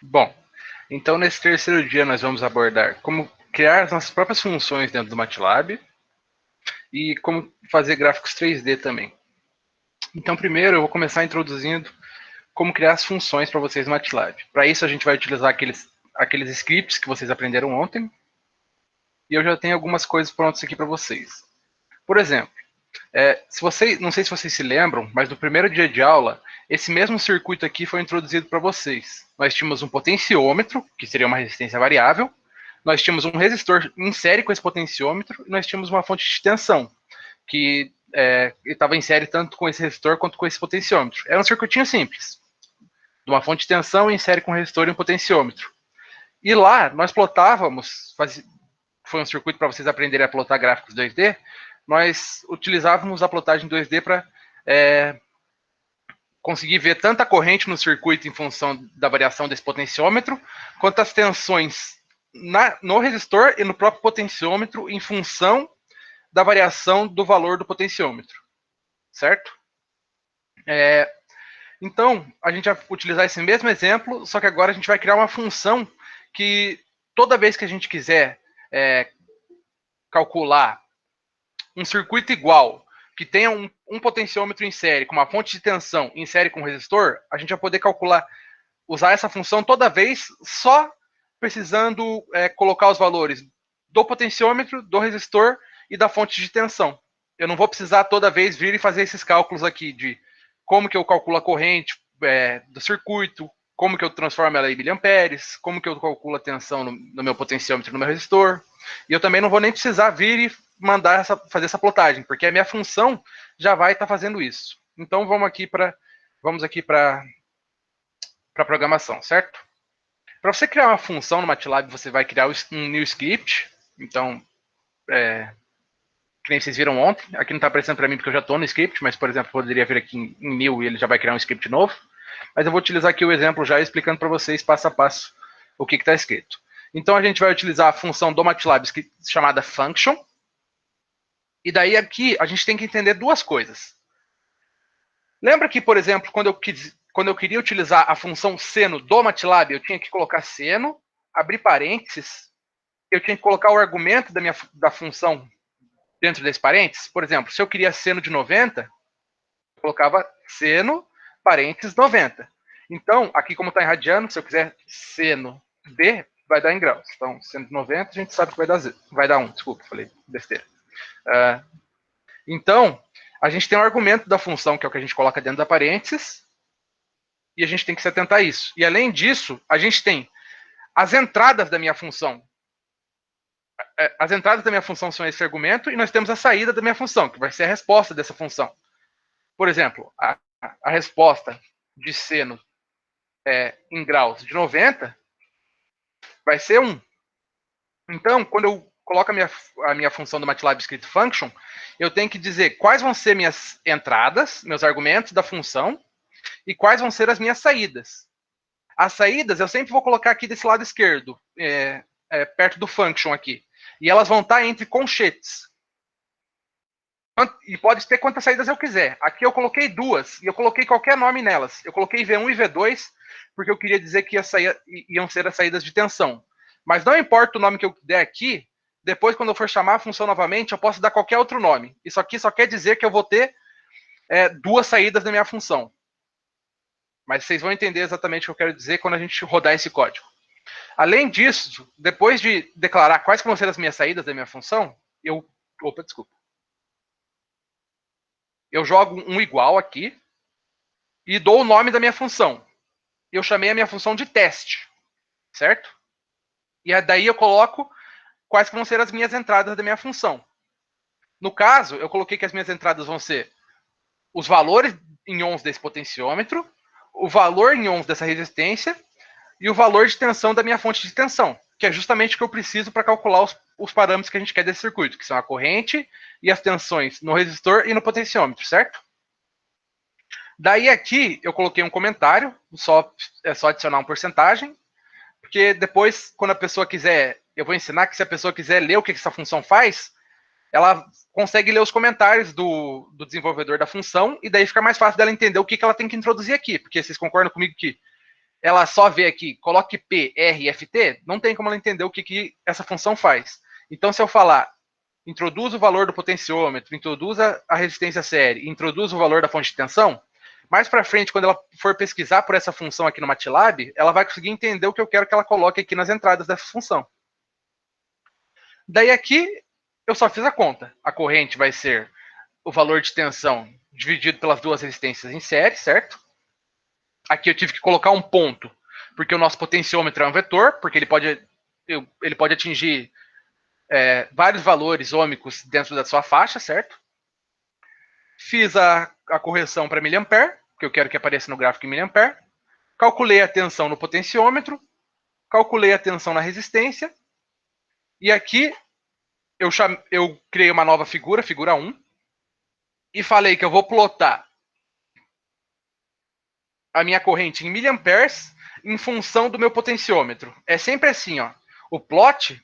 Bom, então nesse terceiro dia nós vamos abordar como criar as nossas próprias funções dentro do MATLAB e como fazer gráficos 3D também. Então primeiro eu vou começar introduzindo como criar as funções para vocês no MATLAB. Para isso a gente vai utilizar aqueles scripts que vocês aprenderam ontem e eu já tenho algumas coisas prontas aqui para vocês. Por exemplo, se vocês, não sei se vocês se lembram, mas no primeiro dia de aula, esse mesmo circuito aqui foi introduzido para vocês. Nós tínhamos um potenciômetro, que seria uma resistência variável, nós tínhamos um resistor em série com esse potenciômetro, e nós tínhamos uma fonte de tensão, que estava em série tanto com esse resistor quanto com esse potenciômetro. Era um circuitinho simples, de uma fonte de tensão em série com um resistor e um potenciômetro. E lá nós plotávamos, foi um circuito para vocês aprenderem a plotar gráficos 2D, nós utilizávamos a plotagem 2D para conseguir ver tanto a corrente no circuito em função da variação desse potenciômetro, quanto as tensões no resistor e no próprio potenciômetro em função da variação do valor do potenciômetro, certo? Então, a gente vai utilizar esse mesmo exemplo, só que agora a gente vai criar uma função que toda vez que a gente quiser calcular um circuito igual, que tenha um potenciômetro em série, com uma fonte de tensão em série com resistor, a gente vai poder calcular, usar essa função toda vez, só precisando colocar os valores do potenciômetro, do resistor e da fonte de tensão. Eu não vou precisar toda vez vir e fazer esses cálculos aqui de como que eu calculo a corrente do circuito, como que eu transformo ela em miliamperes, como que eu calculo a tensão no meu potenciômetro e no meu resistor. E eu também não vou nem precisar vir e mandar fazer essa plotagem, porque a minha função já vai estar fazendo isso. Então vamos aqui para a programação, certo? Para você criar uma função no MATLAB, você vai criar um new script. Então, que nem vocês viram ontem. Aqui não está aparecendo para mim porque eu já estou no script, mas, por exemplo, poderia vir aqui em new e ele já vai criar um script novo. Mas eu vou utilizar aqui o exemplo já explicando para vocês passo a passo o que está escrito. Então a gente vai utilizar a função do MATLAB chamada function. E daí aqui a gente tem que entender duas coisas. Lembra que, por exemplo, quando eu queria utilizar a função seno do MATLAB, eu tinha que colocar seno, abrir parênteses, eu tinha que colocar o argumento da função dentro desse parênteses. Por exemplo, se eu queria seno de 90, eu colocava seno, parênteses, 90. Então, aqui como está em radiano, se eu quiser seno de, vai dar em graus. Então, seno de 90, a gente sabe que vai dar 1. Desculpa, falei besteira. Então, a gente tem um argumento da função, que é o que a gente coloca dentro da parênteses, e a gente tem que se atentar a isso. E além disso, a gente tem as entradas da minha função. As entradas da minha função são esse argumento, e nós temos a saída da minha função, que vai ser a resposta dessa função. Por exemplo, a resposta de seno em graus de 90 vai ser 1. Então, quando eu coloco a minha função do MATLAB escrito function, eu tenho que dizer quais vão ser minhas entradas, meus argumentos da função, e quais vão ser as minhas saídas. As saídas eu sempre vou colocar aqui desse lado esquerdo, perto do function aqui. E elas vão estar entre colchetes. E pode ter quantas saídas eu quiser. Aqui eu coloquei 2, e eu coloquei qualquer nome nelas. Eu coloquei V1 e V2, porque eu queria dizer que iam ser as saídas de tensão. Mas não importa o nome que eu der aqui, depois quando eu for chamar a função novamente, eu posso dar qualquer outro nome. Isso aqui só quer dizer que eu vou ter 2 saídas da minha função. Mas vocês vão entender exatamente o que eu quero dizer quando a gente rodar esse código. Além disso, depois de declarar quais vão ser as minhas saídas da minha função, eu jogo um igual aqui e dou o nome da minha função. Eu chamei a minha função de teste, certo? E daí eu coloco quais vão ser as minhas entradas da minha função. No caso, eu coloquei que as minhas entradas vão ser os valores em ohms desse potenciômetro, o valor em ohms dessa resistência e o valor de tensão da minha fonte de tensão, que é justamente o que eu preciso para calcular os parâmetros que a gente quer desse circuito, que são a corrente e as tensões no resistor e no potenciômetro, certo? Daí aqui eu coloquei um comentário, é só adicionar uma porcentagem, porque depois, quando a pessoa quiser, eu vou ensinar que se a pessoa quiser ler o que essa função faz, ela consegue ler os comentários do desenvolvedor da função, e daí fica mais fácil dela entender o que ela tem que introduzir aqui, porque vocês concordam comigo que ela só vê aqui, coloque P, R e FT, não tem como ela entender o que essa função faz. Então, se eu falar, introduz o valor do potenciômetro, introduza a resistência série, introduz o valor da fonte de tensão, mais para frente, quando ela for pesquisar por essa função aqui no MATLAB, ela vai conseguir entender o que eu quero que ela coloque aqui nas entradas dessa função. Daí aqui, eu só fiz a conta. A corrente vai ser o valor de tensão dividido pelas duas resistências em série, certo? Aqui eu tive que colocar um ponto, porque o nosso potenciômetro é um vetor, porque ele pode atingir vários valores ômicos dentro da sua faixa, certo? Fiz a correção para miliampere, que eu quero que apareça no gráfico em miliampere. Calculei a tensão no potenciômetro, calculei a tensão na resistência, e aqui eu criei uma nova figura, figura 1, e falei que eu vou plotar a minha corrente em miliamperes em função do meu potenciômetro. É sempre assim, ó. O plot,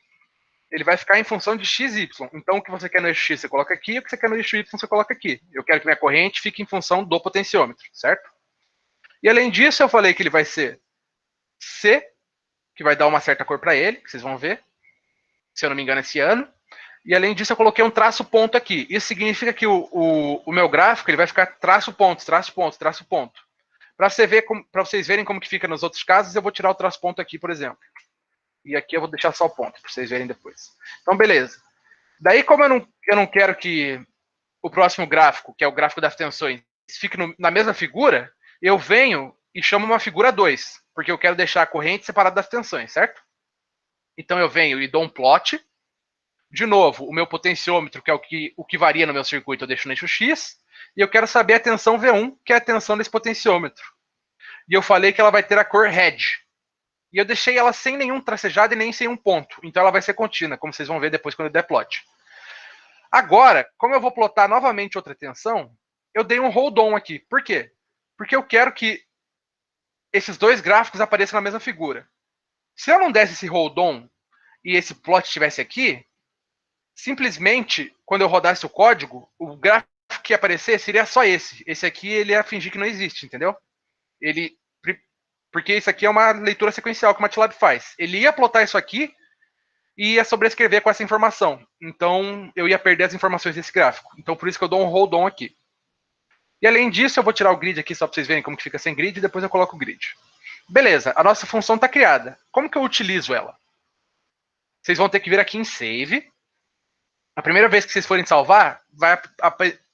ele vai ficar em função de x, y. Então, o que você quer no eixo x, você coloca aqui, o que você quer no eixo y, você coloca aqui. Eu quero que minha corrente fique em função do potenciômetro, certo? E além disso, eu falei que ele vai ser C, que vai dar uma certa cor para ele, que vocês vão ver, se eu não me engano, esse ano. E além disso, eu coloquei um traço ponto aqui. Isso significa que o meu gráfico ele vai ficar traço ponto, traço ponto, traço ponto. Para vocês verem como que fica nos outros casos, eu vou tirar o traço ponto aqui, por exemplo. E aqui eu vou deixar só o ponto, para vocês verem depois. Então, beleza. Daí, como eu não quero que o próximo gráfico, que é o gráfico das tensões, fique na mesma figura, eu venho e chamo uma figura 2, porque eu quero deixar a corrente separada das tensões, certo? Então, eu venho e dou um plot. De novo, o meu potenciômetro, que é o que varia no meu circuito, eu deixo no eixo X. E eu quero saber a tensão V1, que é a tensão desse potenciômetro. E eu falei que ela vai ter a cor red. E eu deixei ela sem nenhum tracejado e nem sem um ponto. Então ela vai ser contínua, como vocês vão ver depois quando eu der plot. Agora, como eu vou plotar novamente outra tensão, eu dei um hold on aqui. Por quê? Porque eu quero que esses dois gráficos apareçam na mesma figura. Se eu não desse esse hold on e esse plot estivesse aqui, simplesmente, quando eu rodasse o código, o gráfico que ia aparecer seria só esse. Esse aqui ele ia fingir que não existe, entendeu? Porque isso aqui é uma leitura sequencial que o MATLAB faz. Ele ia plotar isso aqui e ia sobrescrever com essa informação. Então, eu ia perder as informações desse gráfico. Então, por isso que eu dou um hold on aqui. E além disso, eu vou tirar o grid aqui só para vocês verem como que fica sem grid e depois eu coloco o grid. Beleza, a nossa função está criada. Como que eu utilizo ela? Vocês vão ter que vir aqui em Save. A primeira vez que vocês forem salvar, vai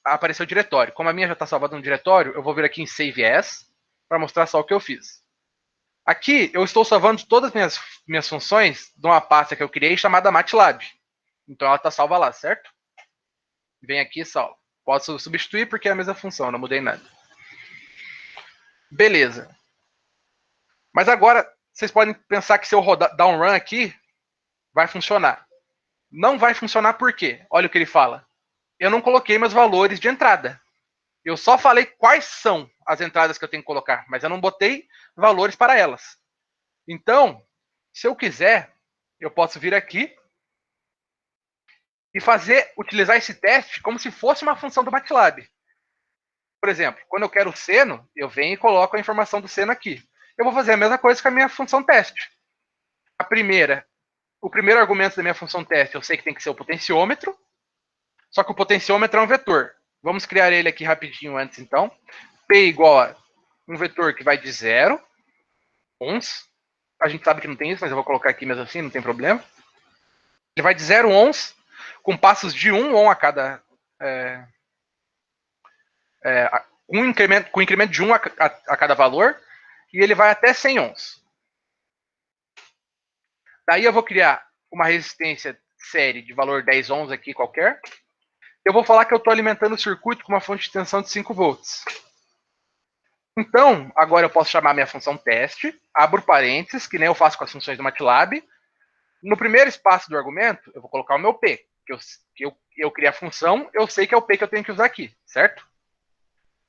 aparecer o diretório. Como a minha já está salvada no diretório, eu vou vir aqui em Save As para mostrar só o que eu fiz. Aqui eu estou salvando todas as minhas funções de uma pasta que eu criei chamada MATLAB. Então ela está salva lá, certo? Vem aqui e salva. Posso substituir porque é a mesma função, não mudei nada. Beleza. Mas agora vocês podem pensar que se eu dar um run aqui, vai funcionar. Não vai funcionar por quê? Olha o que ele fala. Eu não coloquei meus valores de entrada. Eu só falei quais são as entradas que eu tenho que colocar, mas eu não botei valores para elas. Então, se eu quiser, eu posso vir aqui e utilizar esse teste como se fosse uma função do MATLAB. Por exemplo, quando eu quero o seno, eu venho e coloco a informação do seno aqui. Eu vou fazer a mesma coisa com a minha função teste. O primeiro argumento da minha função teste, eu sei que tem que ser o potenciômetro, só que o potenciômetro é um vetor. Vamos criar ele aqui rapidinho antes, então. P igual a um vetor que vai de 0, ons. A gente sabe que não tem isso, mas eu vou colocar aqui mesmo assim, não tem problema. Ele vai de 0 ons, com passos de 1 on a cada... com incremento de 1 a cada valor, e ele vai até 100 ohms. Daí eu vou criar uma resistência série de valor 10 ohms aqui qualquer. Eu vou falar que eu estou alimentando o circuito com uma fonte de tensão de 5 volts. Então, agora eu posso chamar minha função teste, abro parênteses, que nem eu faço com as funções do MATLAB. No primeiro espaço do argumento, eu vou colocar o meu P, que eu criei a função, eu sei que é o P que eu tenho que usar aqui, certo?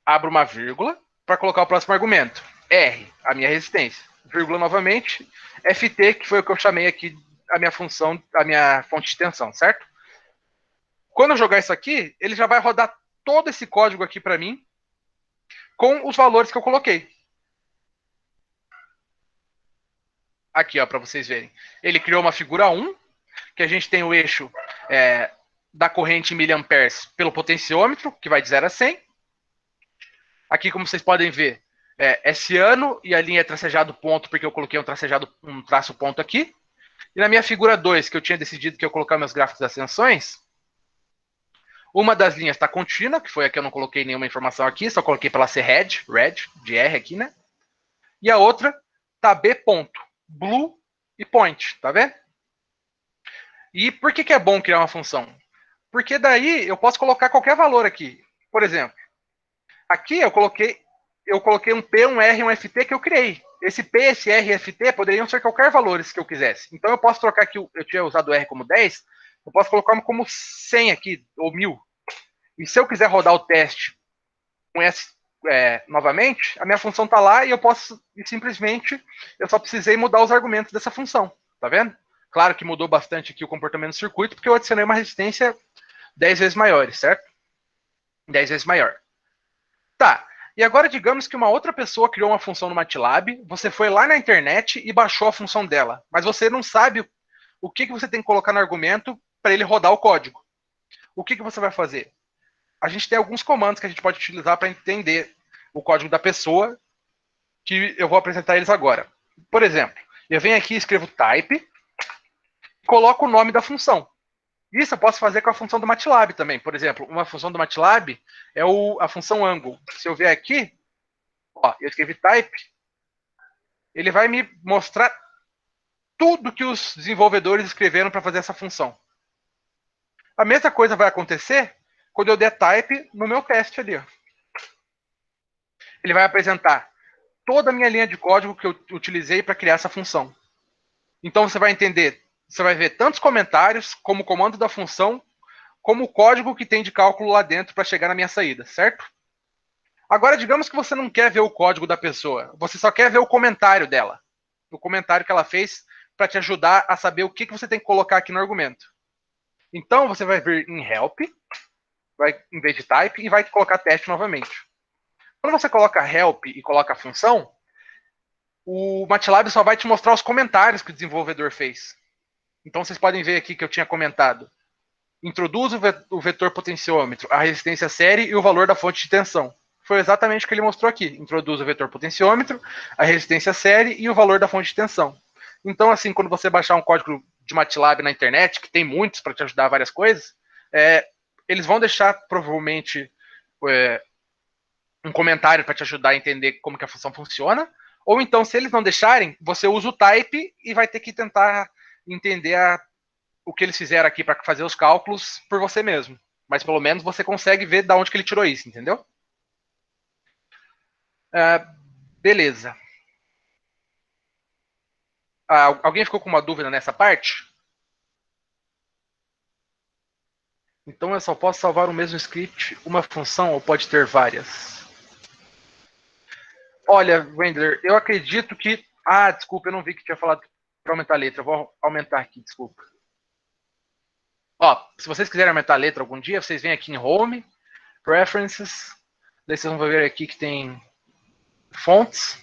Abro uma vírgula para colocar o próximo argumento. R, a minha resistência. Vírgula novamente. FT, que foi o que eu chamei aqui a minha função, a minha fonte de tensão, certo? Quando eu jogar isso aqui, ele já vai rodar todo esse código aqui para mim com os valores que eu coloquei. aqui, ó, para vocês verem. Ele criou uma figura 1, que a gente tem o eixo da corrente em miliamperes pelo potenciômetro, que vai de 0 a 100. Aqui, como vocês podem ver, esse ano, e a linha é tracejado ponto, porque eu coloquei um traço ponto aqui. E na minha figura 2, que eu tinha decidido que eu ia colocar meus gráficos das ascensões, uma das linhas está contínua, que foi a que eu não coloquei nenhuma informação aqui, só coloquei para ela ser red, de R aqui, né? E a outra tá B ponto, blue e point, tá vendo? E por que é bom criar uma função? Porque daí eu posso colocar qualquer valor aqui. Por exemplo, aqui eu coloquei um P, um R e um FT que eu criei. Esse P, esse R e FT poderiam ser qualquer valores que eu quisesse. Então eu posso trocar aqui, eu tinha usado o R como 10, eu posso colocar como 100 aqui, ou 1000. E se eu quiser rodar o teste com S novamente, a minha função está lá e eu posso, e simplesmente, eu só precisei mudar os argumentos dessa função. Tá vendo? Claro que mudou bastante aqui o comportamento do circuito, porque eu adicionei uma resistência 10 vezes maior, certo? 10 vezes maior. Tá, e agora digamos que uma outra pessoa criou uma função no MATLAB, você foi lá na internet e baixou a função dela, mas você não sabe o que você tem que colocar no argumento para ele rodar o código. O que você vai fazer? A gente tem alguns comandos que a gente pode utilizar para entender o código da pessoa, que eu vou apresentar eles agora. Por exemplo, eu venho aqui e escrevo type, e coloco o nome da função. Isso eu posso fazer com a função do MATLAB também. Por exemplo, uma função do MATLAB é a função angle. Se eu vier aqui, ó, eu escrevi type, ele vai me mostrar tudo que os desenvolvedores escreveram para fazer essa função. A mesma coisa vai acontecer quando eu der type no meu teste ali. Ó. Ele vai apresentar toda a minha linha de código que eu utilizei para criar essa função. Então você vai entender, você vai ver tantos comentários, como o comando da função, como o código que tem de cálculo lá dentro para chegar na minha saída, certo? Agora, digamos que você não quer ver o código da pessoa, você só quer ver o comentário dela. O comentário que ela fez para te ajudar a saber o que você tem que colocar aqui no argumento. Então, você vai vir em help, vai, em vez de type, e vai colocar teste novamente. Quando você coloca help e coloca a função, o MATLAB só vai te mostrar os comentários que o desenvolvedor fez. Então, vocês podem ver aqui que eu tinha comentado. Introduz o vetor potenciômetro, a resistência série e o valor da fonte de tensão. Foi exatamente o que ele mostrou aqui. Introduz o vetor potenciômetro, a resistência série e o valor da fonte de tensão. Então, assim, quando você baixar um código de MATLAB na internet, que tem muitos para te ajudar a várias coisas, eles vão deixar, provavelmente, um comentário para te ajudar a entender como que a função funciona. Ou então, se eles não deixarem, você usa o type e vai ter que tentar entender o que eles fizeram aqui para fazer os cálculos por você mesmo. Mas pelo menos você consegue ver de onde que ele tirou isso, entendeu? Beleza. Alguém ficou com uma dúvida nessa parte? Então eu só posso salvar o mesmo script, uma função, ou pode ter várias? Olha, Wendler, eu acredito que... desculpa, eu não vi que tinha falado para aumentar a letra. Eu vou aumentar aqui, desculpa. Ó, se vocês quiserem aumentar a letra algum dia, vocês vêm aqui em Home, Preferences, daí vocês vão ver aqui que tem Fonts.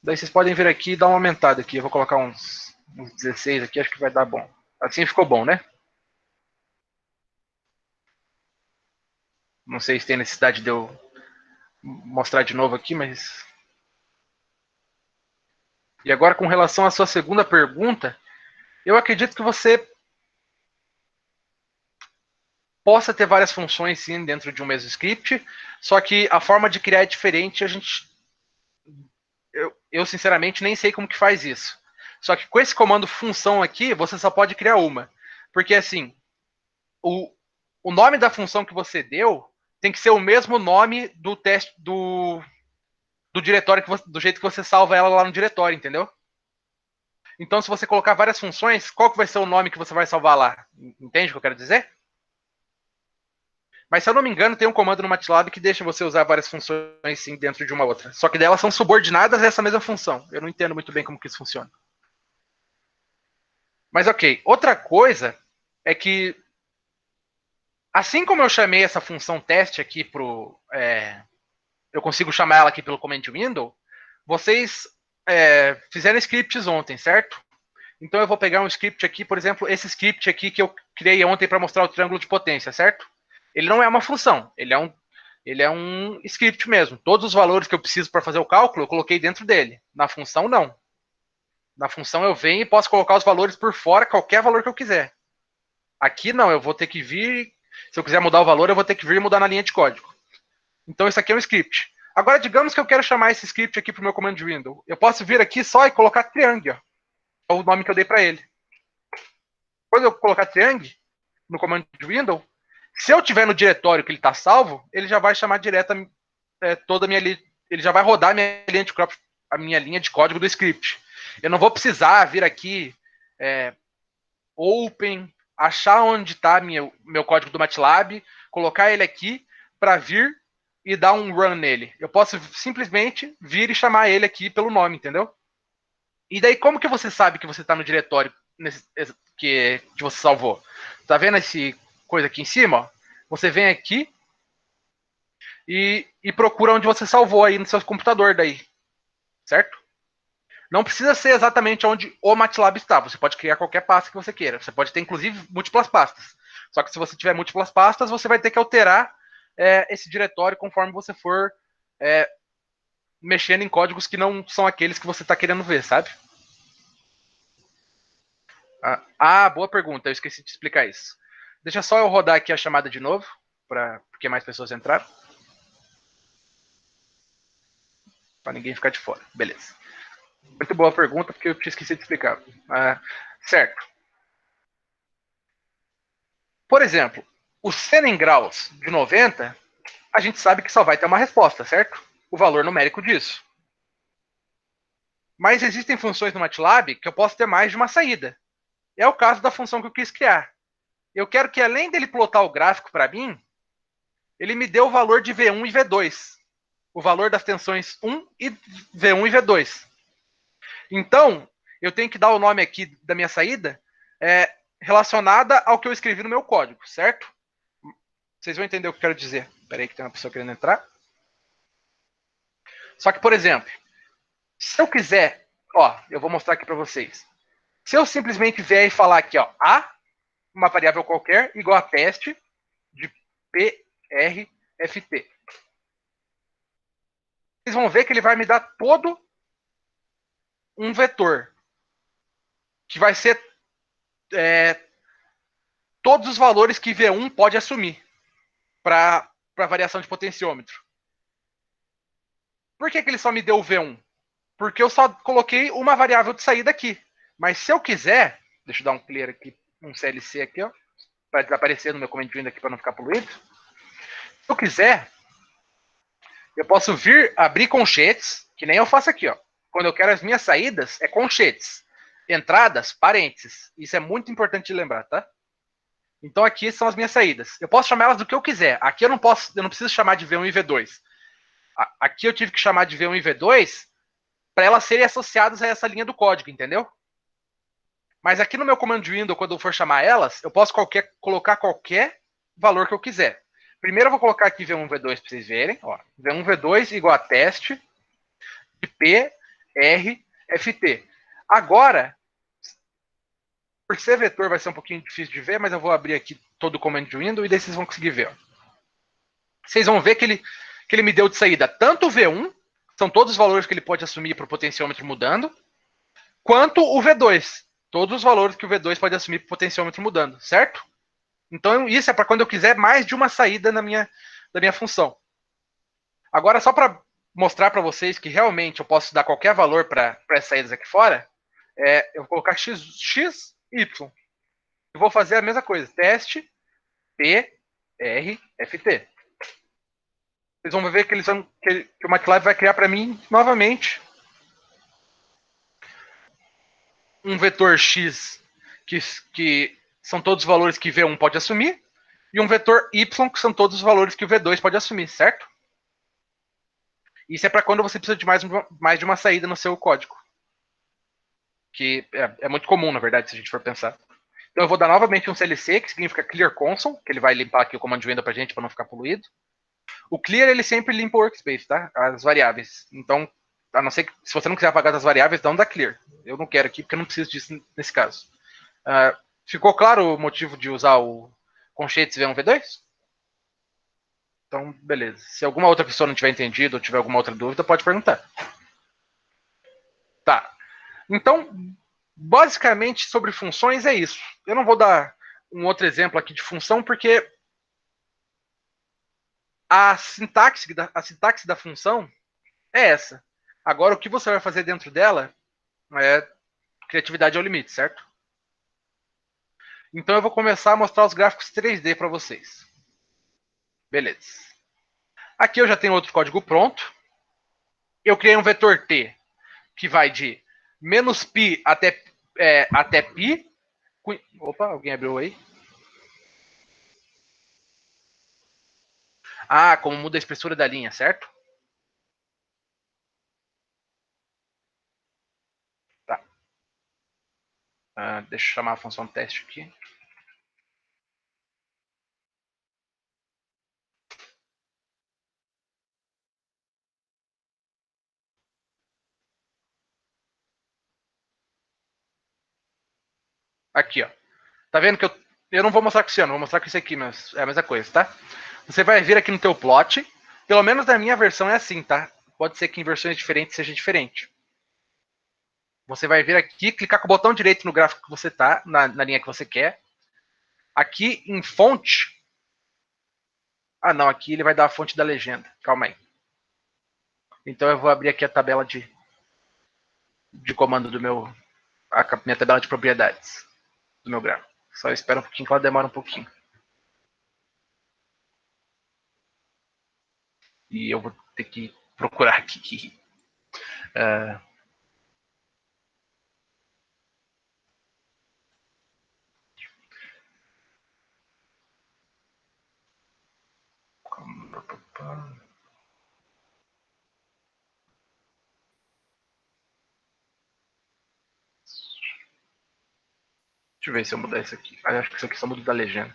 Daí vocês podem ver aqui e dar uma aumentada aqui. Eu vou colocar uns 16 aqui, acho que vai dar bom. Assim ficou bom, né? Não sei se tem necessidade de eu mostrar de novo aqui, mas... E agora, com relação à sua segunda pergunta, eu acredito que você possa ter várias funções, sim, dentro de um mesmo script, só que a forma de criar é diferente. Eu sinceramente, nem sei como que faz isso. Só que com esse comando função aqui, você só pode criar uma. Porque, assim, o nome da função que você deu tem que ser o mesmo nome do teste do diretório, do jeito que você salva ela lá no diretório, entendeu? Então, se você colocar várias funções, qual que vai ser o nome que você vai salvar lá? Entende o que eu quero dizer? Mas, se eu não me engano, tem um comando no MATLAB que deixa você usar várias funções sim dentro de uma outra. Só que delas são subordinadas a essa mesma função. Eu não entendo muito bem como que isso funciona. Mas ok. Outra coisa é que, assim como eu chamei essa função teste aqui eu consigo chamar ela aqui pelo command window, vocês fizeram scripts ontem, certo? Então eu vou pegar um script aqui, por exemplo, esse script aqui que eu criei ontem para mostrar o triângulo de potência, certo? Ele não é uma função, ele é um script mesmo. Todos os valores que eu preciso para fazer o cálculo, eu coloquei dentro dele. Na função, não. Na função eu venho e posso colocar os valores por fora, qualquer valor que eu quiser. Aqui não, eu vou ter que vir, se eu quiser mudar o valor, eu vou ter que vir e mudar na linha de código. Então isso aqui é um script. Agora, digamos que eu quero chamar esse script aqui para o meu comando de window. Eu posso vir aqui só e colocar triângulo. É o nome que eu dei para ele. Quando eu colocar triângulo no comando de window, se eu tiver no diretório que ele está salvo, ele já vai chamar direto toda a minha linha, ele já vai rodar a minha linha de código do script. Eu não vou precisar vir aqui open, achar onde está meu código do MATLAB, colocar ele aqui para vir e dar um run nele. Eu posso simplesmente vir e chamar ele aqui pelo nome, entendeu? E daí, como que você sabe que você está no diretório que você salvou? Tá vendo esse coisa aqui em cima? Ó? Você vem aqui e procura onde você salvou aí no seu computador daí, certo? Não precisa ser exatamente onde o MATLAB está. Você pode criar qualquer pasta que você queira. Você pode ter, inclusive, múltiplas pastas. Só que se você tiver múltiplas pastas, você vai ter que alterar esse diretório conforme você for mexendo em códigos que não são aqueles que você está querendo ver, sabe? Boa pergunta. Eu esqueci de explicar isso. Deixa só eu rodar aqui a chamada de novo, porque mais pessoas entraram. Para ninguém ficar de fora. Beleza. Muito boa pergunta, porque eu tinha esquecido de explicar. Certo. Por exemplo, o seno em graus de 90, a gente sabe que só vai ter uma resposta, certo? O valor numérico disso. Mas existem funções no MATLAB que eu posso ter mais de uma saída. É o caso da função que eu quis criar. Eu quero que, além dele plotar o gráfico para mim, ele me dê o valor de V1 e V2. O valor das tensões 1 e V1 e V2. Então, eu tenho que dar o nome aqui da minha saída relacionada ao que eu escrevi no meu código, certo? Vocês vão entender o que eu quero dizer. Espera aí que tem uma pessoa querendo entrar. Só que, por exemplo, se eu quiser, eu vou mostrar aqui para vocês. Se eu simplesmente vier e falar aqui, A, uma variável qualquer, igual a teste de PRFT. Vocês vão ver que ele vai me dar todo um vetor. Que vai ser todos os valores que V1 pode assumir para variação de potenciômetro. Por que ele só me deu o V1? Porque eu só coloquei uma variável de saída aqui. Mas se eu quiser, deixa eu dar um clear aqui, um CLC aqui, para desaparecer no meu command window aqui para não ficar poluído. Se eu quiser, eu posso vir abrir conchetes, que nem eu faço aqui, Quando eu quero as minhas saídas, é conchetes. Entradas, parênteses. Isso é muito importante de lembrar, tá? Então aqui são as minhas saídas. Eu posso chamar elas do que eu quiser. Aqui eu não preciso chamar de V1 e V2. Aqui eu tive que chamar de V1 e V2 para elas serem associadas a essa linha do código, entendeu? Mas aqui no meu comando window, quando eu for chamar elas, eu posso colocar qualquer valor que eu quiser. Primeiro eu vou colocar aqui V1 e V2 para vocês verem. V1 e V2 igual a teste de PRFT. Agora, por ser vetor vai ser um pouquinho difícil de ver, mas eu vou abrir aqui todo o comando window e daí vocês vão conseguir ver. Vocês vão ver que ele me deu de saída tanto o V1, são todos os valores que ele pode assumir para o potenciômetro mudando, quanto o V2, todos os valores que o V2 pode assumir para o potenciômetro mudando, certo? Então isso é para quando eu quiser mais de uma saída da minha função. Agora, só para mostrar para vocês que realmente eu posso dar qualquer valor para essas saídas aqui fora, eu vou colocar x, y. Eu vou fazer a mesma coisa, teste PRFT. Vocês vão ver que o MATLAB vai criar para mim, novamente, um vetor x que são todos os valores que V1 pode assumir, e um vetor y que são todos os valores que o V2 pode assumir, certo? Isso é para quando você precisa de mais de uma saída no seu código. Que é muito comum, na verdade, se a gente for pensar. Então eu vou dar novamente um CLC, que significa Clear Console, que ele vai limpar aqui o comando de window para a gente, para não ficar poluído. O clear, ele sempre limpa o workspace, tá? As variáveis. Então, A não ser que, se você não quiser apagar as variáveis, não dá clear. Eu não quero aqui, porque eu não preciso disso nesse caso. Ficou claro o motivo de usar o conchetes V1, V2? Então, beleza. Se alguma outra pessoa não tiver entendido ou tiver alguma outra dúvida, pode perguntar. Tá. Então, basicamente, sobre funções é isso. Eu não vou dar um outro exemplo aqui de função, porque a sintaxe da função é essa. Agora, o que você vai fazer dentro dela é criatividade ao limite, certo? Então, eu vou começar a mostrar os gráficos 3D para vocês. Beleza. Aqui eu já tenho outro código pronto. Eu criei um vetor t que vai de menos π até π. Opa, alguém abriu aí? Ah, como muda a espessura da linha, certo? Tá. Deixa eu chamar a função teste aqui. Aqui, ó. Tá vendo que eu não vou mostrar com esse ano, vou mostrar com esse aqui, mas é a mesma coisa, tá? Você vai vir aqui no teu plot, pelo menos na minha versão é assim, tá? Pode ser que em versões diferentes seja diferente. Você vai vir aqui, clicar com o botão direito no gráfico que você tá, na linha que você quer. Aqui em fonte. Ah, não, aqui ele vai dar a fonte da legenda. Calma aí. Então eu vou abrir aqui a tabela de comando do meu. A minha tabela de propriedades do meu gráfico. Só espera um pouquinho que ela demora um pouquinho. E eu vou ter que procurar aqui. Uh, Deixa eu ver se eu mudar isso aqui. Acho que isso aqui só muda da legenda.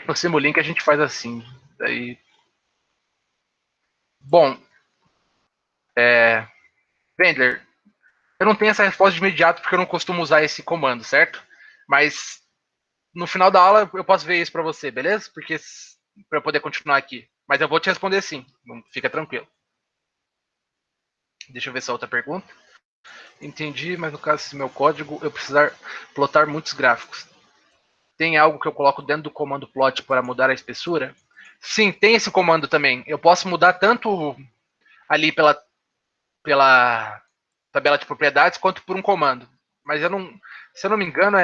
No Simulink a gente faz assim. Daí. Bom, Wendler, eu não tenho essa resposta de imediato porque eu não costumo usar esse comando, certo? Mas no final da aula eu posso ver isso para você, beleza? Porque para eu poder continuar aqui. Mas eu vou te responder sim. Fica tranquilo. Deixa eu ver essa outra pergunta. Entendi, mas no caso se meu código eu precisar plotar muitos gráficos, tem algo que eu coloco dentro do comando plot para mudar a espessura? Sim, tem esse comando também. Eu posso mudar tanto ali pela tabela de propriedades quanto por um comando. Mas eu não, se eu não me engano,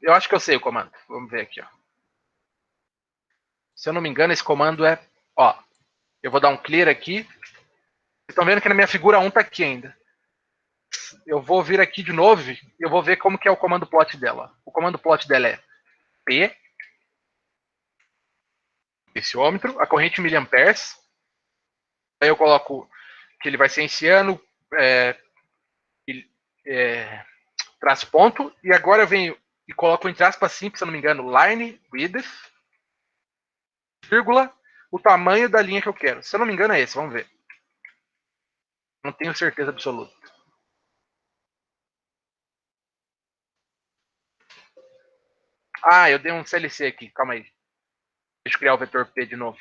eu acho que eu sei o comando. Vamos ver aqui, ó. Se eu não me engano, esse comando ó, eu vou dar um clear aqui. Vocês estão vendo que na minha figura 1 tá aqui ainda. Eu vou vir aqui de novo e eu vou ver como que é o comando plot dela. O comando plot dela é P, tensiômetro, a corrente miliamperes. Aí eu coloco que ele vai ser enciano, traço ponto, e agora eu venho e coloco entre aspas simples, se eu não me engano, line width, vírgula, o tamanho da linha que eu quero. Se eu não me engano é esse, vamos ver. Não tenho certeza absoluta. Ah, eu dei um CLC aqui, calma aí. Deixa eu criar o vetor P de novo.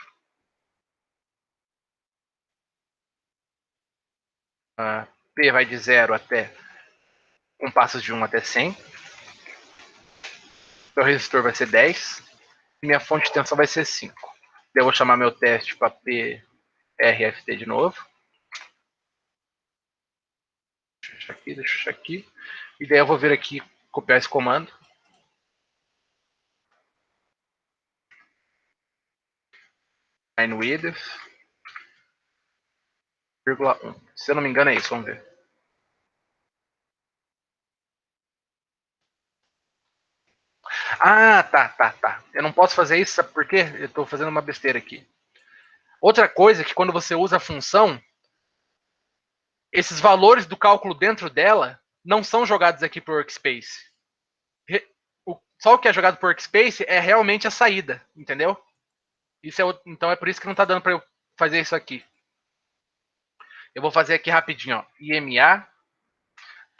P vai de 0 até, com passos de 1 até 100. Meu resistor vai ser 10. E minha fonte de tensão vai ser 5. Eu vou chamar meu teste para PRFT de novo. Deixa eu achar aqui. E daí eu vou vir aqui, copiar esse comando. Line width, vírgula 1. Se eu não me engano é isso, vamos ver. Ah, tá. Eu não posso fazer isso, sabe por quê? Eu estou fazendo uma besteira aqui. Outra coisa é que quando você usa a função, esses valores do cálculo dentro dela não são jogados aqui por workspace. Só o que é jogado por workspace é realmente a saída, entendeu? Então é por isso que não está dando para eu fazer isso aqui. Eu vou fazer aqui rapidinho, ó. IMA.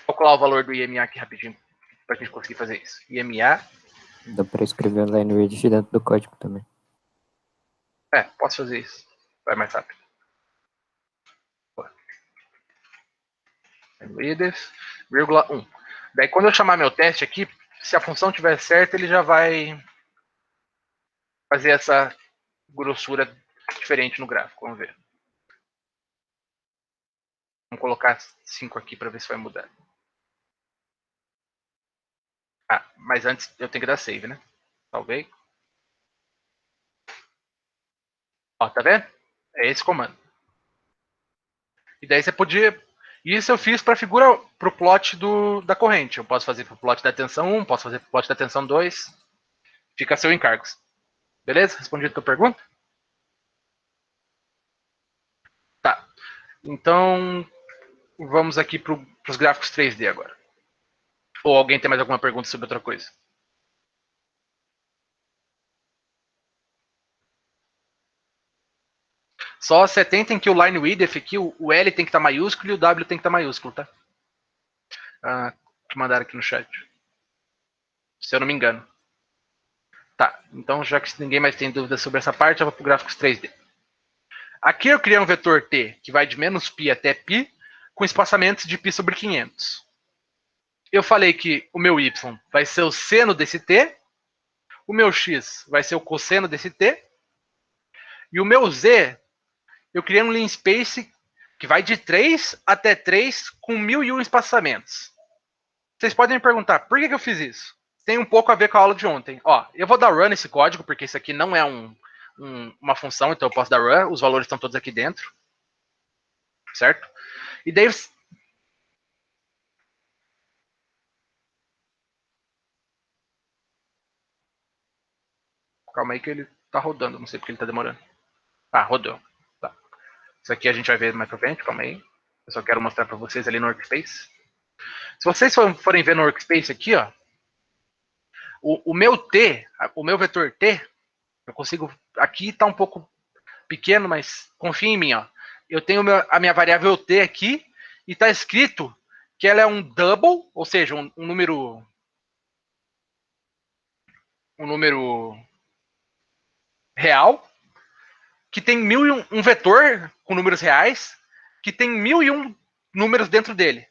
Vou calcular o valor do IMA aqui rapidinho, pra gente conseguir fazer isso. IMA. Dá pra escrever o line read dentro do código também. Posso fazer isso. Vai mais rápido. Readers, vírgula 1. Daí quando eu chamar meu teste aqui, se a função estiver certa, ele já vai fazer essa grossura diferente no gráfico. Vamos ver. Vamos colocar 5 aqui para ver se vai mudar. Mas antes eu tenho que dar save, né? Salvei. Ó, tá vendo? É esse comando. E daí você podia... Isso eu fiz para a figura, para o plot da corrente. Eu posso fazer para o plot da tensão 1, posso fazer para o plot da tensão 2. Fica a seu encargo. Beleza? Respondi a tua pergunta? Tá. Então, vamos aqui para os gráficos 3D agora. Ou alguém tem mais alguma pergunta sobre outra coisa? Só se atentem que o line width aqui, o L tem que estar maiúsculo e o W tem que estar maiúsculo, tá? Que mandaram aqui no chat. Se eu não me engano. Tá, então já que ninguém mais tem dúvida sobre essa parte, eu vou para o gráficos 3D. Aqui eu criei um vetor t que vai de menos π até π, com espaçamentos de π sobre 500. Eu falei que o meu y vai ser o seno desse t, o meu x vai ser o cosseno desse t, e o meu z, eu criei um linspace que vai de 3 até 3 com 1001 espaçamentos. Vocês podem me perguntar, por que eu fiz isso? Tem um pouco a ver com a aula de ontem. Ó, eu vou dar run nesse código, porque isso aqui não é uma função, então eu posso dar run, os valores estão todos aqui dentro. Certo? E daí... Calma aí que ele tá rodando, não sei porque ele tá demorando. Rodou. Tá. Isso aqui a gente vai ver mais pra frente, calma aí. Eu só quero mostrar pra vocês ali no Workspace. Se vocês forem ver no Workspace aqui, ó, o meu T, o meu vetor T, eu consigo... Aqui tá um pouco pequeno, mas confia em mim, ó. Eu tenho a minha variável T aqui e tá escrito que ela é um double, ou seja, um número real, que tem um vetor com números reais, que tem 1001 números dentro dele.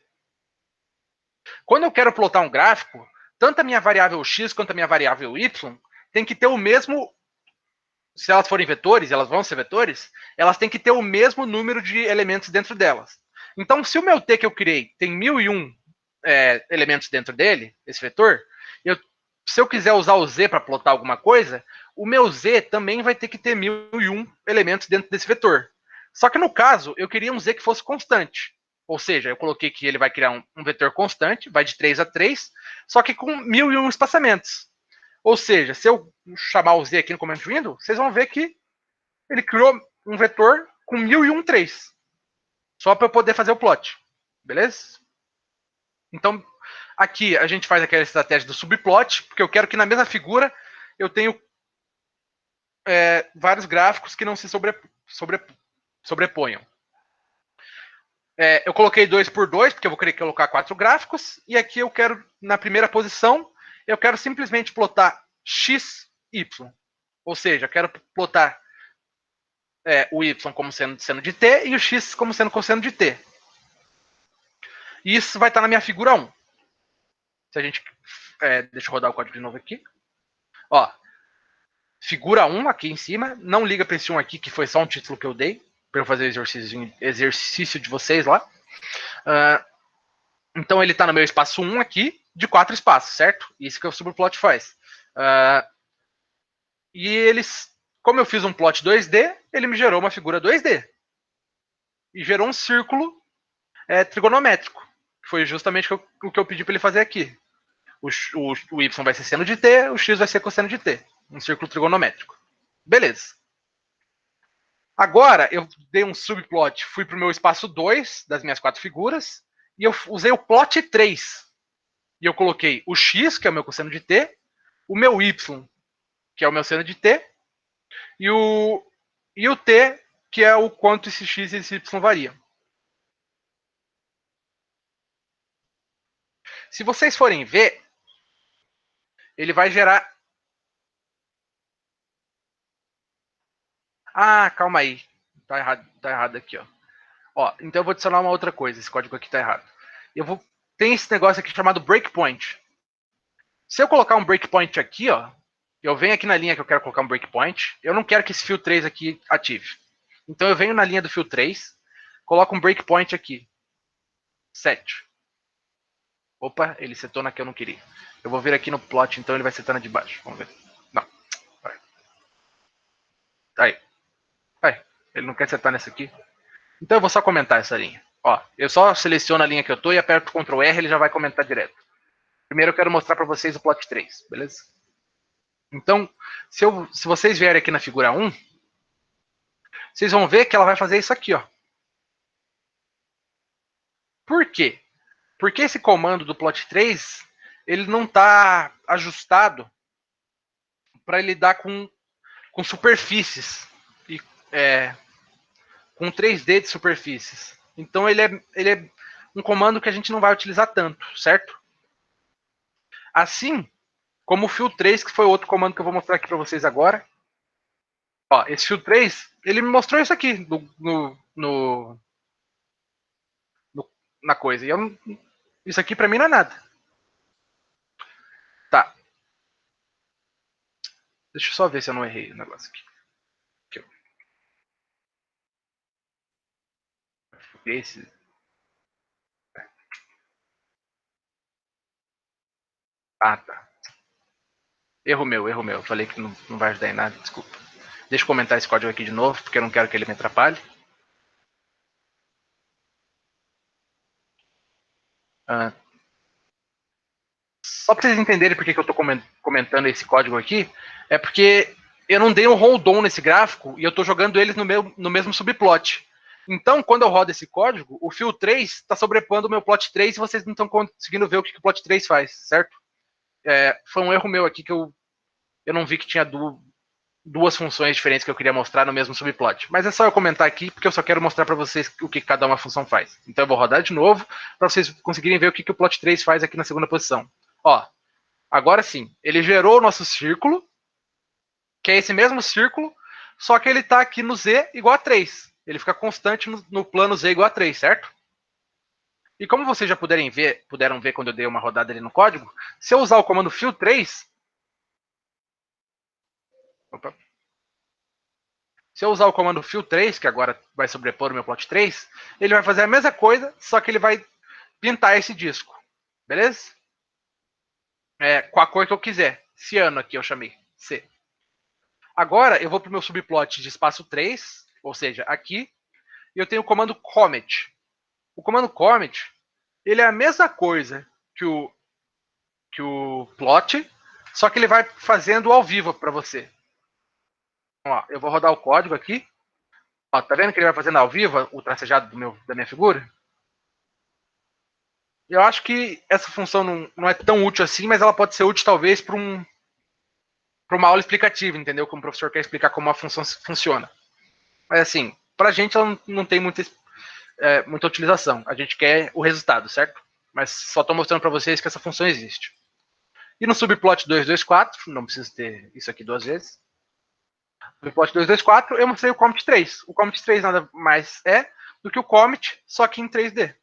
Quando eu quero plotar um gráfico, tanto a minha variável x quanto a minha variável y tem que ter o mesmo... Se elas forem vetores, elas vão ser vetores, elas têm que ter o mesmo número de elementos dentro delas. Então, se o meu t que eu criei tem 1001 elementos dentro dele, esse vetor, se eu quiser usar o z para plotar alguma coisa, o meu z também vai ter que ter 1001 elementos dentro desse vetor. Só que no caso, eu queria um z que fosse constante. Ou seja, eu coloquei que ele vai criar um vetor constante, vai de 3 a 3, só que com 1001 espaçamentos. Ou seja, se eu chamar o z aqui no command window, vocês vão ver que ele criou um vetor com 1001 3. Só para eu poder fazer o plot. Beleza? Então, aqui a gente faz aquela estratégia do subplot, porque eu quero que na mesma figura eu tenha vários gráficos que não se sobreponham. Eu coloquei 2 por 2, porque eu vou querer colocar 4 gráficos, e aqui eu quero, na primeira posição, eu quero simplesmente plotar x, y. Ou seja, eu quero plotar o y como sendo seno de t e o x como sendo cosseno de t. E isso vai estar na minha figura 1. Se a gente... deixa eu rodar o código de novo aqui. Ó, figura 1 aqui em cima. Não liga para esse 1 aqui, que foi só um título que eu dei, para eu fazer o exercício de vocês lá. Então ele está no meu espaço 1 aqui, de 4 espaços, certo? Isso que o subplot faz. E eles, como eu fiz um plot 2D, ele me gerou uma figura 2D. E gerou um círculo trigonométrico. Foi justamente o que eu pedi para ele fazer aqui. O y vai ser seno de t, o x vai ser cosseno de t. Um círculo trigonométrico. Beleza. Agora, eu dei um subplot, fui para o meu espaço 2 das minhas 4 figuras, e eu usei o plot 3. E eu coloquei o x, que é o meu cosseno de t, o meu y, que é o meu seno de t, e o t, que é o quanto esse x e esse y variam. Se vocês forem ver, ele vai gerar... Ah, calma aí. Tá errado aqui, ó. Ó, então eu vou adicionar uma outra coisa. Esse código aqui tá errado. Tem esse negócio aqui chamado breakpoint. Se eu colocar um breakpoint aqui, ó, eu venho aqui na linha que eu quero colocar um breakpoint, eu não quero que esse fio 3 aqui ative. Então eu venho na linha do fio 3, coloco um breakpoint aqui. 7. Opa, ele setou na que eu não queria. Eu vou vir aqui no plot, então ele vai setar na de baixo. Vamos ver. Não. Aí. Ele não quer setar nessa aqui. Então eu vou só comentar essa linha. Ó, eu só seleciono a linha que eu tô e aperto Ctrl R, ele já vai comentar direto. Primeiro eu quero mostrar para vocês o plot 3, beleza? Então, se vocês vierem aqui na figura 1, vocês vão ver que ela vai fazer isso aqui, ó. Por quê? Porque esse comando do plot 3, ele não está ajustado para lidar com superfícies e com 3D de superfícies. Então ele é um comando que a gente não vai utilizar tanto, certo? Assim como o fio 3, que foi outro comando que eu vou mostrar aqui para vocês agora. Ó, esse fio 3, ele me mostrou isso aqui na coisa. E isso aqui para mim não é nada. Tá. Deixa eu só ver se eu não errei o negócio aqui. Esse. Ah, tá. Erro meu. Eu falei que não vai ajudar em nada, desculpa. Deixa eu comentar esse código aqui de novo, porque eu não quero que ele me atrapalhe. Só para vocês entenderem por que eu estou comentando esse código aqui, é porque eu não dei um hold on nesse gráfico e eu estou jogando eles no mesmo subplot. Então, quando eu rodo esse código, o fio 3 está sobrepondo o meu plot 3 e vocês não estão conseguindo ver o que o plot 3 faz, certo? Foi um erro meu aqui que eu não vi que tinha duas funções diferentes que eu queria mostrar no mesmo subplot. Mas é só eu comentar aqui, porque eu só quero mostrar para vocês o que cada uma função faz. Então eu vou rodar de novo, para vocês conseguirem ver o que o plot 3 faz aqui na segunda posição. Ó, agora sim, ele gerou o nosso círculo, que é esse mesmo círculo, só que ele está aqui no Z igual a 3. Ele fica constante no plano Z igual a 3, certo? E como vocês já puderam ver quando eu dei uma rodada ali no código, se eu usar o comando fio 3, opa, se eu usar o comando fio 3, que agora vai sobrepor o meu plot 3, ele vai fazer a mesma coisa, só que ele vai pintar esse disco. Beleza? Com a cor que eu quiser. Ciano aqui eu chamei. C. Agora eu vou para o meu subplot de espaço 3, ou seja, aqui, e eu tenho o comando comet. O comando comet, ele é a mesma coisa que o plot, só que ele vai fazendo ao vivo para você. Ó, eu vou rodar o código aqui. Ó, tá vendo que ele vai fazendo ao vivo o tracejado da minha figura? Eu acho que essa função não é tão útil assim, mas ela pode ser útil talvez para uma aula explicativa, entendeu? Como o professor quer explicar como a função funciona. Mas assim, para a gente ela não tem muita utilização. A gente quer o resultado, certo? Mas só estou mostrando para vocês que essa função existe. E no subplot 224, não preciso ter isso aqui duas vezes. No subplot 224, eu mostrei o comet 3. O comet 3 nada mais é do que o comet, só que em 3D.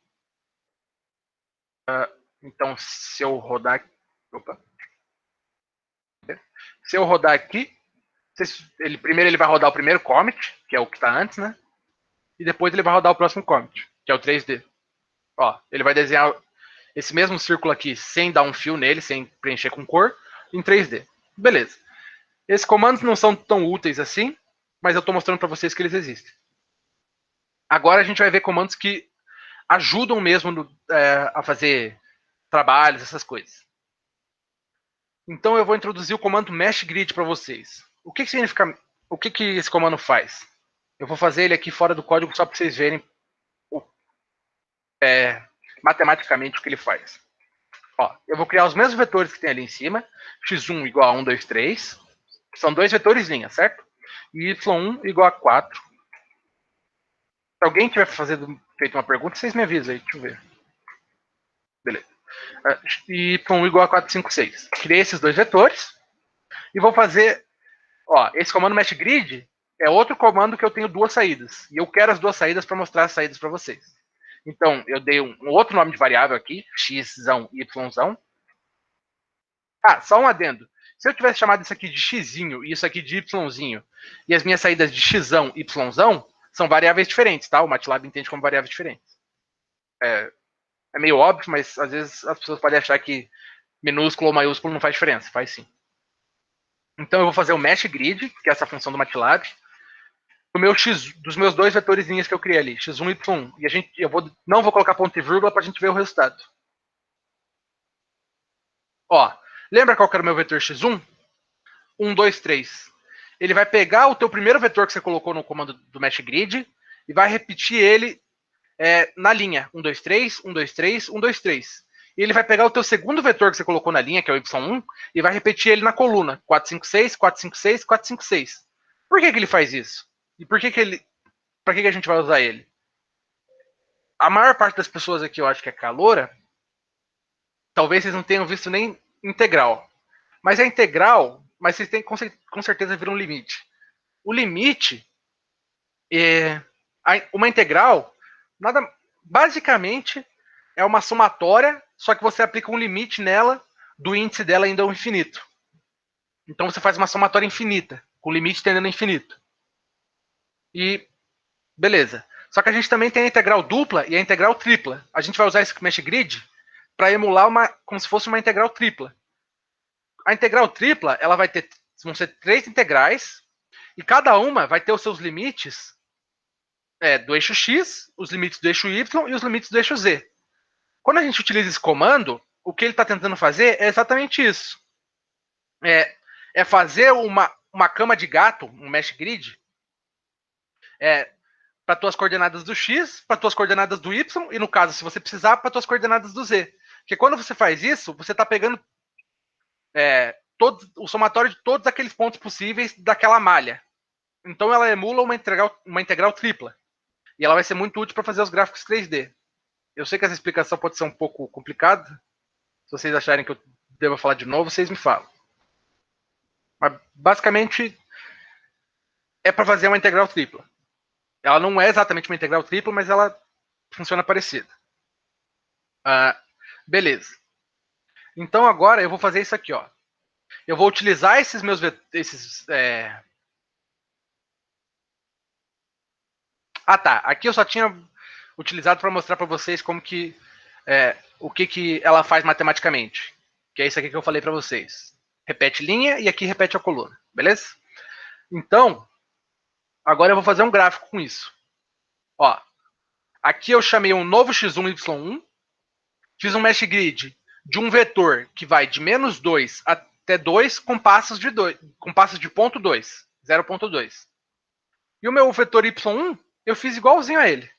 Então, se eu rodar... Opa. Se eu rodar aqui, primeiro ele vai rodar o primeiro comet, que é o que está antes, né? E depois ele vai rodar o próximo comet, que é o 3D. Ó, ele vai desenhar esse mesmo círculo aqui, sem dar um fio nele, sem preencher com cor, em 3D. Beleza. Esses comandos não são tão úteis assim, mas eu estou mostrando para vocês que eles existem. Agora a gente vai ver comandos que ajudam mesmo a fazer trabalhos, essas coisas. Então eu vou introduzir o comando Mesh Grid para vocês. O que significa? O que esse comando faz? Eu vou fazer ele aqui fora do código só para vocês verem matematicamente o que ele faz. Ó, eu vou criar os mesmos vetores que tem ali em cima. x1 igual a 1, 2, 3. Que são dois vetores linha, certo? E y1 igual a 4. Se alguém tiver feito uma pergunta, vocês me avisam aí. Deixa eu ver. Beleza. y igual a 4, 5, 6. Criei esses dois vetores e vou fazer, ó, esse comando mesh grid é outro comando que eu tenho duas saídas. E eu quero as duas saídas para mostrar as saídas para vocês. Então, eu dei um outro nome de variável aqui, xzão e yzão. Ah, só um adendo. Se eu tivesse chamado isso aqui de xzinho e isso aqui de yzinho, e as minhas saídas de xzão e yzão, são variáveis diferentes, tá? O MATLAB entende como variáveis diferentes. É meio óbvio, mas às vezes as pessoas podem achar que minúsculo ou maiúsculo não faz diferença. Faz sim. Então eu vou fazer o mesh grid, que é essa função do MATLAB, do meu x, dos meus dois vetores linhas que eu criei ali, x1 e y1. E não vou colocar ponto e vírgula para a gente ver o resultado. Ó, lembra qual que era o meu vetor x1? 1, 2, 3. Ele vai pegar o teu primeiro vetor que você colocou no comando do mesh grid e vai repetir ele na linha 1, 2, 3, 1, 2, 3, 1, 2, 3. E ele vai pegar o teu segundo vetor que você colocou na linha, que é o y1, e vai repetir ele na coluna 4, 5, 6, 4, 5, 6, 4, 5, 6. Por que ele faz isso? E por que ele... Para que a gente vai usar ele? A maior parte das pessoas aqui, eu acho que é caloura, talvez vocês não tenham visto nem integral. Mas a integral, mas vocês têm com certeza viram um limite. O limite uma integral, basicamente é uma somatória, só que você aplica um limite nela do índice dela ainda ao infinito. Então você faz uma somatória infinita, com o limite tendendo ao infinito. E beleza. Só que a gente também tem a integral dupla e a integral tripla. A gente vai usar esse mesh grid para emular como se fosse uma integral tripla. A integral tripla, ela vão ser 3 integrais, e cada uma vai ter os seus limites do eixo x, os limites do eixo y e os limites do eixo z. Quando a gente utiliza esse comando, o que ele está tentando fazer é exatamente isso. É fazer uma cama de gato, um mesh grid, para tuas coordenadas do x, para tuas coordenadas do y, e no caso, se você precisar, para tuas coordenadas do z. Porque quando você faz isso, você está pegando o somatório de todos aqueles pontos possíveis daquela malha. Então ela emula uma integral tripla. E ela vai ser muito útil para fazer os gráficos 3D. Eu sei que essa explicação pode ser um pouco complicada. Se vocês acharem que eu devo falar de novo, vocês me falam. Mas basicamente é para fazer uma integral tripla. Ela não é exatamente uma integral tripla, mas ela funciona parecida. Beleza. Então agora eu vou fazer isso aqui, ó. Eu vou utilizar esses meus tá. Aqui eu só tinha utilizado para mostrar para vocês como que o que ela faz matematicamente. Que é isso aqui que eu falei para vocês. Repete linha e aqui repete a coluna, beleza? Então, agora eu vou fazer um gráfico com isso. Ó, aqui eu chamei um novo x1, y1, fiz um mesh grid de um vetor que vai de menos 2 até 2 com passos de ponto 2, 0.2. E o meu vetor y1, eu fiz igualzinho a ele.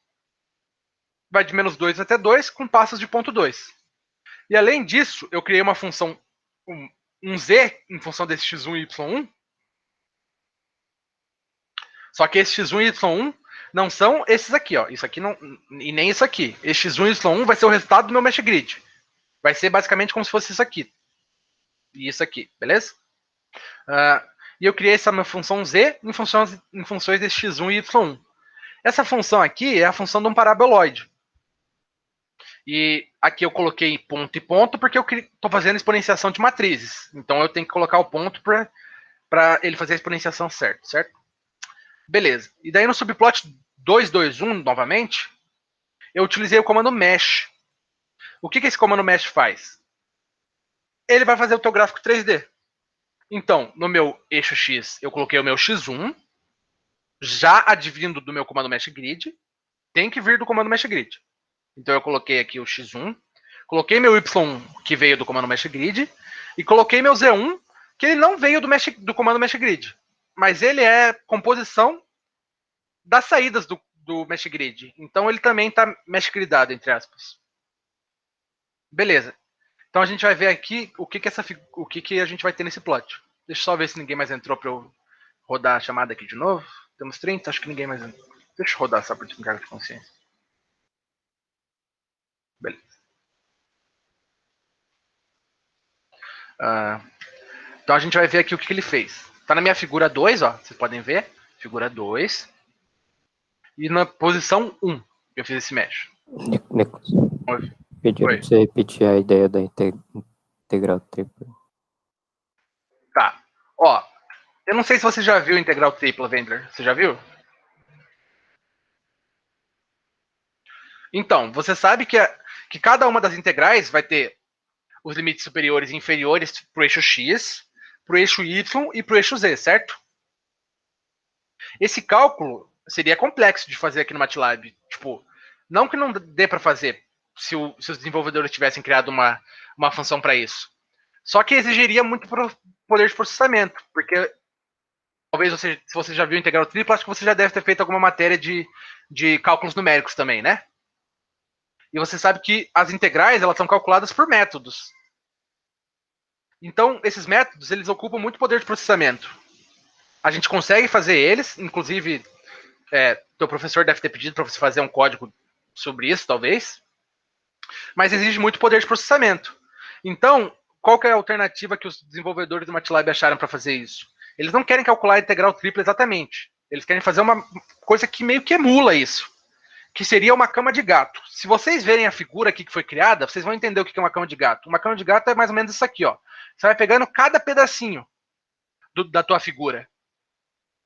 Vai de menos 2 até 2 com passos de ponto 2. E além disso, eu criei uma função, um z em função desse x1 e y1. Só que esse x1 e y1 não são esses aqui, ó. Isso aqui não, e nem isso aqui. Esse x1 e y1 vai ser o resultado do meu mesh grid. Vai ser basicamente como se fosse isso aqui. E isso aqui, beleza? E eu criei essa minha função z em funções desse x1 e y1. Essa função aqui é a função de um paraboloide. E aqui eu coloquei ponto e ponto porque eu estou fazendo exponenciação de matrizes. Então eu tenho que colocar o ponto para ele fazer a exponenciação certo? Beleza. E daí no subplot 221, novamente, eu utilizei o comando mesh. O que esse comando mesh faz? Ele vai fazer o teu gráfico 3D. Então, no meu eixo X, eu coloquei o meu X1, já advindo do meu comando mesh grid, tem que vir do comando mesh grid. Então eu coloquei aqui o X1, coloquei meu Y, que veio do comando mesh grid, e coloquei meu Z1, que ele não veio do comando mesh grid, mas ele é composição das saídas do mesh grid. Então ele também está mesh gridado, entre aspas. Beleza. Então a gente vai ver aqui o que a gente vai ter nesse plot. Deixa eu só ver se ninguém mais entrou para eu rodar a chamada aqui de novo. Temos 30, acho que ninguém mais entrou. Deixa eu rodar só para te carga de consciência. Beleza. Então a gente vai ver aqui o que ele fez. Tá na minha figura 2, ó. Vocês podem ver. Figura 2. E na posição 1 eu fiz esse mesh. Nicolas, pediram Oi. pra você repetir a ideia da integral tripla. Tá. Ó, eu não sei se você já viu integral tripla, Wendler. Você já viu? Então, você sabe que cada uma das integrais vai ter os limites superiores e inferiores para o eixo x, para o eixo y e para o eixo z, certo? Esse cálculo seria complexo de fazer aqui no MATLAB. Tipo, não que não dê para fazer se os desenvolvedores tivessem criado uma função para isso. Só que exigiria muito poder de processamento, porque talvez se você já viu integral tripla, acho que você já deve ter feito alguma matéria de cálculos numéricos também, né? E você sabe que as integrais elas são calculadas por métodos. Então, esses métodos eles ocupam muito poder de processamento. A gente consegue fazer eles, inclusive, teu professor deve ter pedido para você fazer um código sobre isso, talvez, mas exige muito poder de processamento. Então, qual que é a alternativa que os desenvolvedores do MATLAB acharam para fazer isso? Eles não querem calcular a integral tripla exatamente. Eles querem fazer uma coisa que meio que emula isso, que seria uma cama de gato. Se vocês verem a figura aqui que foi criada, vocês vão entender o que é uma cama de gato. Uma cama de gato é mais ou menos isso aqui, ó. Você vai pegando cada pedacinho da tua figura,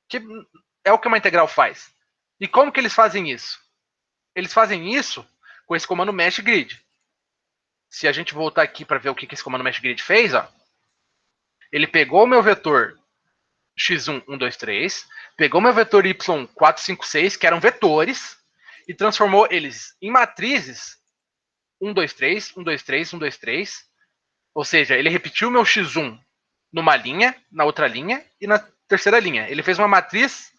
que é o que uma integral faz. E como que eles fazem isso? Eles fazem isso com esse comando mesh grid. Se a gente voltar aqui para ver o que esse comando mesh grid fez, ó, ele pegou o meu vetor x1, 1, 2, 3, pegou meu vetor y, 4, 5, 6, que eram vetores, e transformou eles em matrizes 1, 2, 3, 1, 2, 3, 1, 2, 3. Ou seja, ele repetiu o meu x1 numa linha, na outra linha e na terceira linha. Ele fez uma matriz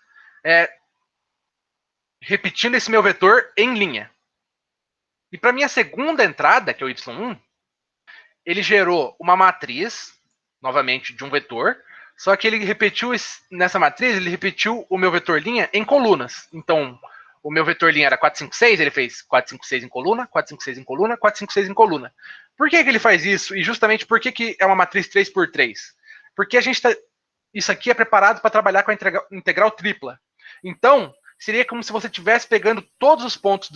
repetindo esse meu vetor em linha. E para minha segunda entrada, que é o y1, ele gerou uma matriz, novamente, de um vetor, só que ele repetiu, nessa matriz, ele repetiu o meu vetor linha em colunas. Então, o meu vetor linha era 4, 5, 6, ele fez 4, 5, 6 em coluna, 4, 5, 6 em coluna, 4, 5, 6 em coluna. Por que ele faz isso? E justamente por que é uma matriz 3 por 3? Porque isso aqui é preparado para trabalhar com a integral tripla. Então, seria como se você estivesse pegando todos os pontos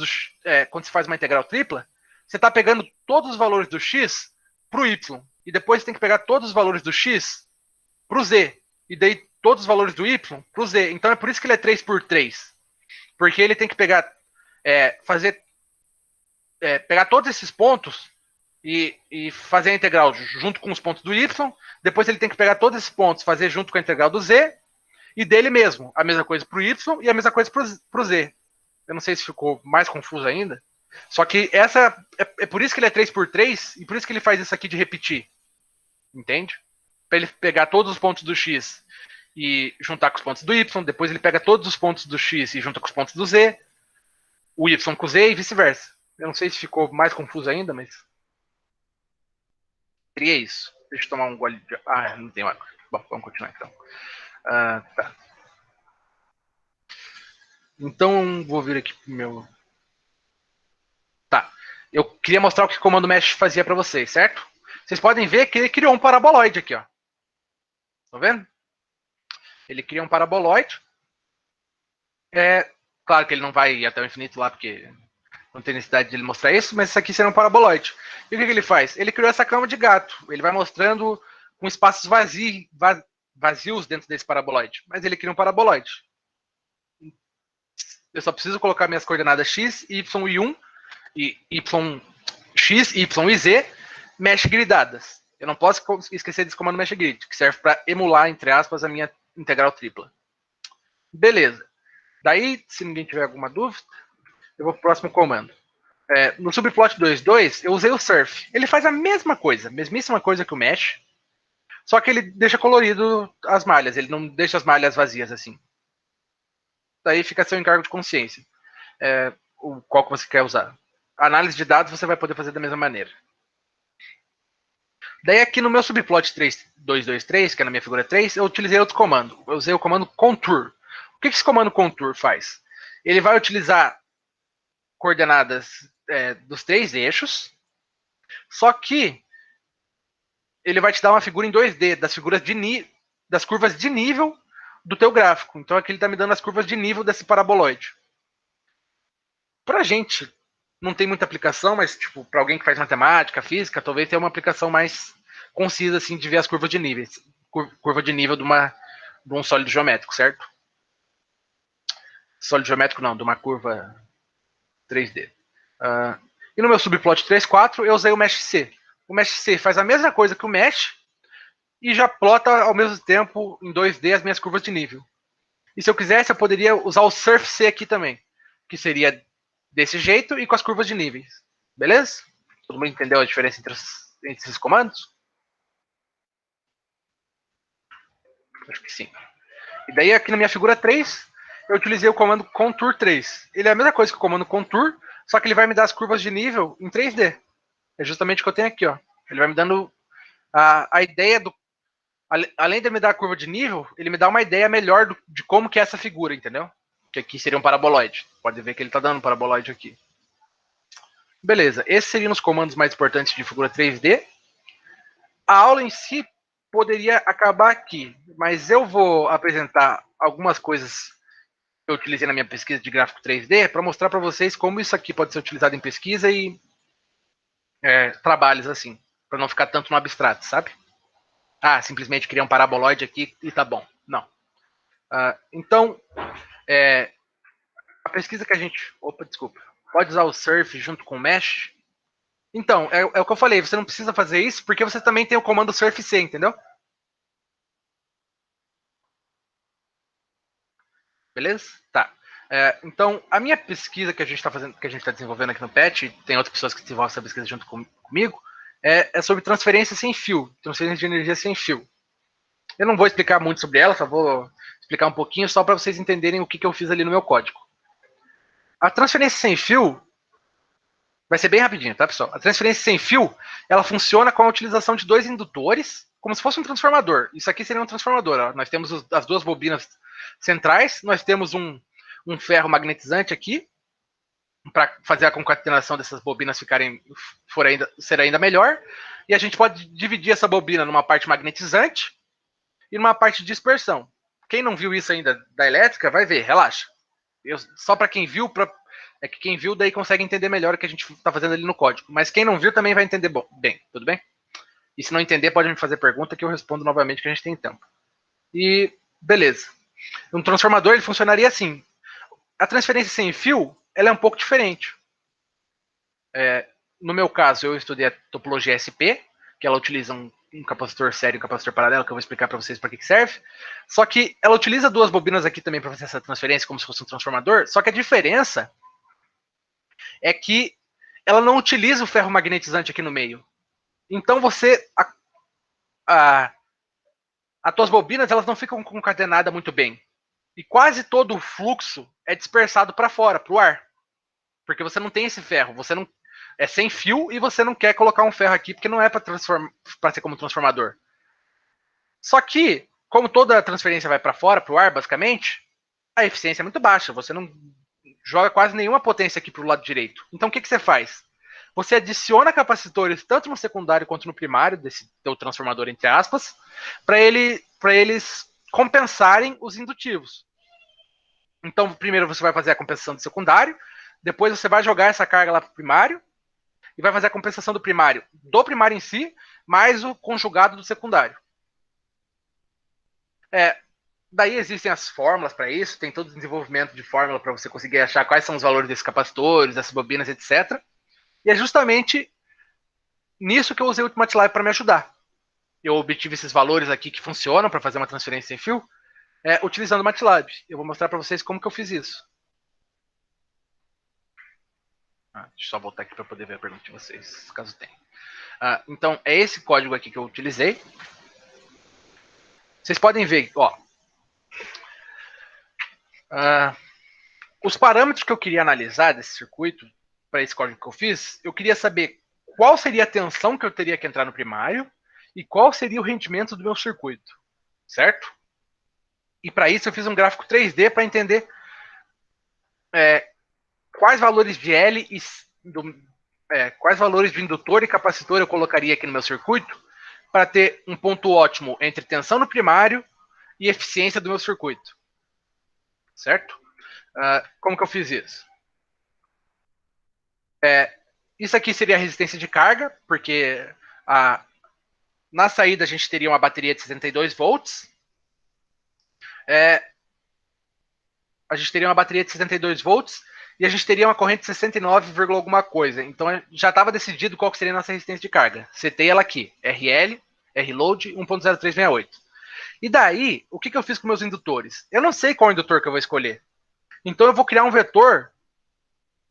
quando você faz uma integral tripla, você está pegando todos os valores do x para o y. E depois você tem que pegar todos os valores do x para o z. E daí todos os valores do y para o z. Então é por isso que ele é 3 por 3. Porque ele tem que pegar todos esses pontos e fazer a integral junto com os pontos do y. Depois ele tem que pegar todos esses pontos, fazer junto com a integral do z. E dele mesmo, a mesma coisa para o y e a mesma coisa para o z. Eu não sei se ficou mais confuso ainda. Só que essa é por isso que ele é 3 por 3 e por isso que ele faz isso aqui de repetir. Entende? Para ele pegar todos os pontos do x e juntar com os pontos do y, depois ele pega todos os pontos do x e junta com os pontos do z, o y com o z e vice-versa. Eu não sei se ficou mais confuso ainda, mas seria isso. Deixa eu tomar um gole de... Ah, não tem água. Bom, vamos continuar então. Tá. Então, vou vir aqui pro meu... Tá. Eu queria mostrar o que o comando mesh fazia para vocês, certo? Vocês podem ver que ele criou um paraboloide aqui, ó. Estão vendo? Ele cria um paraboloide. Claro que ele não vai até o infinito lá, porque não tem necessidade de ele mostrar isso, mas isso aqui será um paraboloide. E o que ele faz? Ele criou essa cama de gato. Ele vai mostrando com espaços vazios dentro desse paraboloide. Mas ele cria um paraboloide. Eu só preciso colocar minhas coordenadas x, y e 1, e x, y e z, mesh gridadas. Eu não posso esquecer desse comando mesh grid, que serve para emular, entre aspas, a minha integral tripla. Beleza. Daí, se ninguém tiver alguma dúvida, eu vou para o próximo comando. No subplot 2.2, eu usei o surf. Ele faz a mesma coisa, mesmíssima coisa que o mesh, só que ele deixa colorido as malhas, ele não deixa as malhas vazias assim. Daí fica a seu encargo de consciência. Qual que você quer usar. A análise de dados você vai poder fazer da mesma maneira. Daí aqui no meu subplot 223, que é na minha figura 3, eu utilizei outro comando. Eu usei o comando contour. O que esse comando contour faz? Ele vai utilizar coordenadas dos 3 eixos, só que ele vai te dar uma figura em 2D das curvas de nível do teu gráfico. Então aqui ele está me dando as curvas de nível desse paraboloide. Para a gente, não tem muita aplicação, mas tipo, para alguém que faz matemática, física, talvez tenha uma aplicação mais concisa assim, de ver as curvas de níveis. Curva de nível de um sólido geométrico, certo? Sólido geométrico não, de uma curva 3D. E no meu subplot 3.4 eu usei o Mesh C. O Mesh C faz a mesma coisa que o Mesh e já plota ao mesmo tempo em 2D as minhas curvas de nível. E se eu quisesse, eu poderia usar o Surf C aqui também, que seria desse jeito e com as curvas de níveis. Beleza? Todo mundo entendeu a diferença entre esses comandos? Acho que sim. E daí aqui na minha figura 3, eu utilizei o comando Contour 3. Ele é a mesma coisa que o comando Contour, só que ele vai me dar as curvas de nível em 3D. É justamente o que eu tenho aqui, ó. Ele vai me dando a ideia do... Além de me dar a curva de nível, ele me dá uma ideia melhor de como que é essa figura, entendeu? Que aqui seria um paraboloide. Pode ver que ele está dando um paraboloide aqui. Beleza, esses seriam os comandos mais importantes de figura 3D. A aula em si poderia acabar aqui, mas eu vou apresentar algumas coisas que eu utilizei na minha pesquisa de gráfico 3D para mostrar para vocês como isso aqui pode ser utilizado em pesquisa e trabalhos assim, para não ficar tanto no abstrato, sabe? Simplesmente criar um paraboloide aqui e tá bom. Não. Então, a pesquisa que a gente... Opa, desculpa. Pode usar o Surf junto com o Mesh. Então, é o que eu falei, você não precisa fazer isso porque você também tem o comando Surf C, entendeu? Beleza? Tá. Então, a minha pesquisa que a gente está fazendo, que a gente está desenvolvendo aqui no PET, tem outras pessoas que desenvolvem essa pesquisa junto comigo, é sobre transferência sem fio, transferência de energia sem fio. Eu não vou explicar muito sobre ela, só vou explicar um pouquinho só para vocês entenderem o que eu fiz ali no meu código. A transferência sem fio vai ser bem rapidinho, tá, pessoal? A transferência sem fio, ela funciona com a utilização de dois indutores, como se fosse um transformador. Isso aqui seria um transformador. Ó. Nós temos as duas bobinas centrais, nós temos um ferro magnetizante aqui, para fazer a concatenação dessas bobinas ser ainda melhor. E a gente pode dividir essa bobina numa parte magnetizante e numa parte de dispersão. Quem não viu isso ainda da elétrica, vai ver, relaxa. Só para quem viu, é que quem viu daí consegue entender melhor o que a gente está fazendo ali no código. Mas quem não viu também vai entender bem, tudo bem? E se não entender, pode me fazer pergunta que eu respondo novamente, que a gente tem tempo. E beleza. Um transformador ele funcionaria assim. A transferência sem fio ela é um pouco diferente. No meu caso, eu estudei a topologia SP, que ela utiliza um capacitor sério e um capacitor paralelo, que eu vou explicar para vocês para que serve. Só que ela utiliza duas bobinas aqui também para fazer essa transferência, como se fosse um transformador. Só que a diferença é que ela não utiliza o ferro magnetizante aqui no meio. Então você... As tuas bobinas elas não ficam concatenadas muito bem. E quase todo o fluxo é dispersado para fora, para o ar. Porque você não tem esse ferro, você não é sem fio e você não quer colocar um ferro aqui porque não é para ser como transformador. Só que, como toda transferência vai para fora, para o ar, basicamente, a eficiência é muito baixa. Você não joga quase nenhuma potência aqui para o lado direito. Então, o que você faz? Você adiciona capacitores tanto no secundário quanto no primário, desse teu transformador, entre aspas, para eles compensarem os indutivos. Então, primeiro você vai fazer a compensação do secundário, depois você vai jogar essa carga lá para o primário, e vai fazer a compensação do primário em si, mais o conjugado do secundário. Daí existem as fórmulas para isso, tem todo o desenvolvimento de fórmula para você conseguir achar quais são os valores desses capacitores, dessas bobinas, etc. E é justamente nisso que eu usei o MATLAB para me ajudar. Eu obtive esses valores aqui que funcionam para fazer uma transferência sem fio, utilizando o MATLAB. Eu vou mostrar para vocês como que eu fiz isso. Deixa eu só voltar aqui para poder ver a pergunta de vocês, caso tenha. Então, é esse código aqui que eu utilizei. Vocês podem ver, ó. Os parâmetros que eu queria analisar desse circuito, para esse código que eu fiz, eu queria saber qual seria a tensão que eu teria que entrar no primário e qual seria o rendimento do meu circuito, certo? E para isso eu fiz um gráfico 3D para entender quais valores de L e quais valores de indutor e capacitor eu colocaria aqui no meu circuito para ter um ponto ótimo entre tensão no primário e eficiência do meu circuito. Certo? Como que eu fiz isso? Isso aqui seria a resistência de carga, porque na saída a gente teria uma bateria de 62 volts. A gente teria uma bateria de 62 volts e a gente teria uma corrente de 69, alguma coisa. Então já estava decidido qual seria a nossa resistência de carga. Setei ela aqui, RL, RLoad 1.0368. E daí, o que eu fiz com meus indutores? Eu não sei qual indutor que eu vou escolher. Então eu vou criar um vetor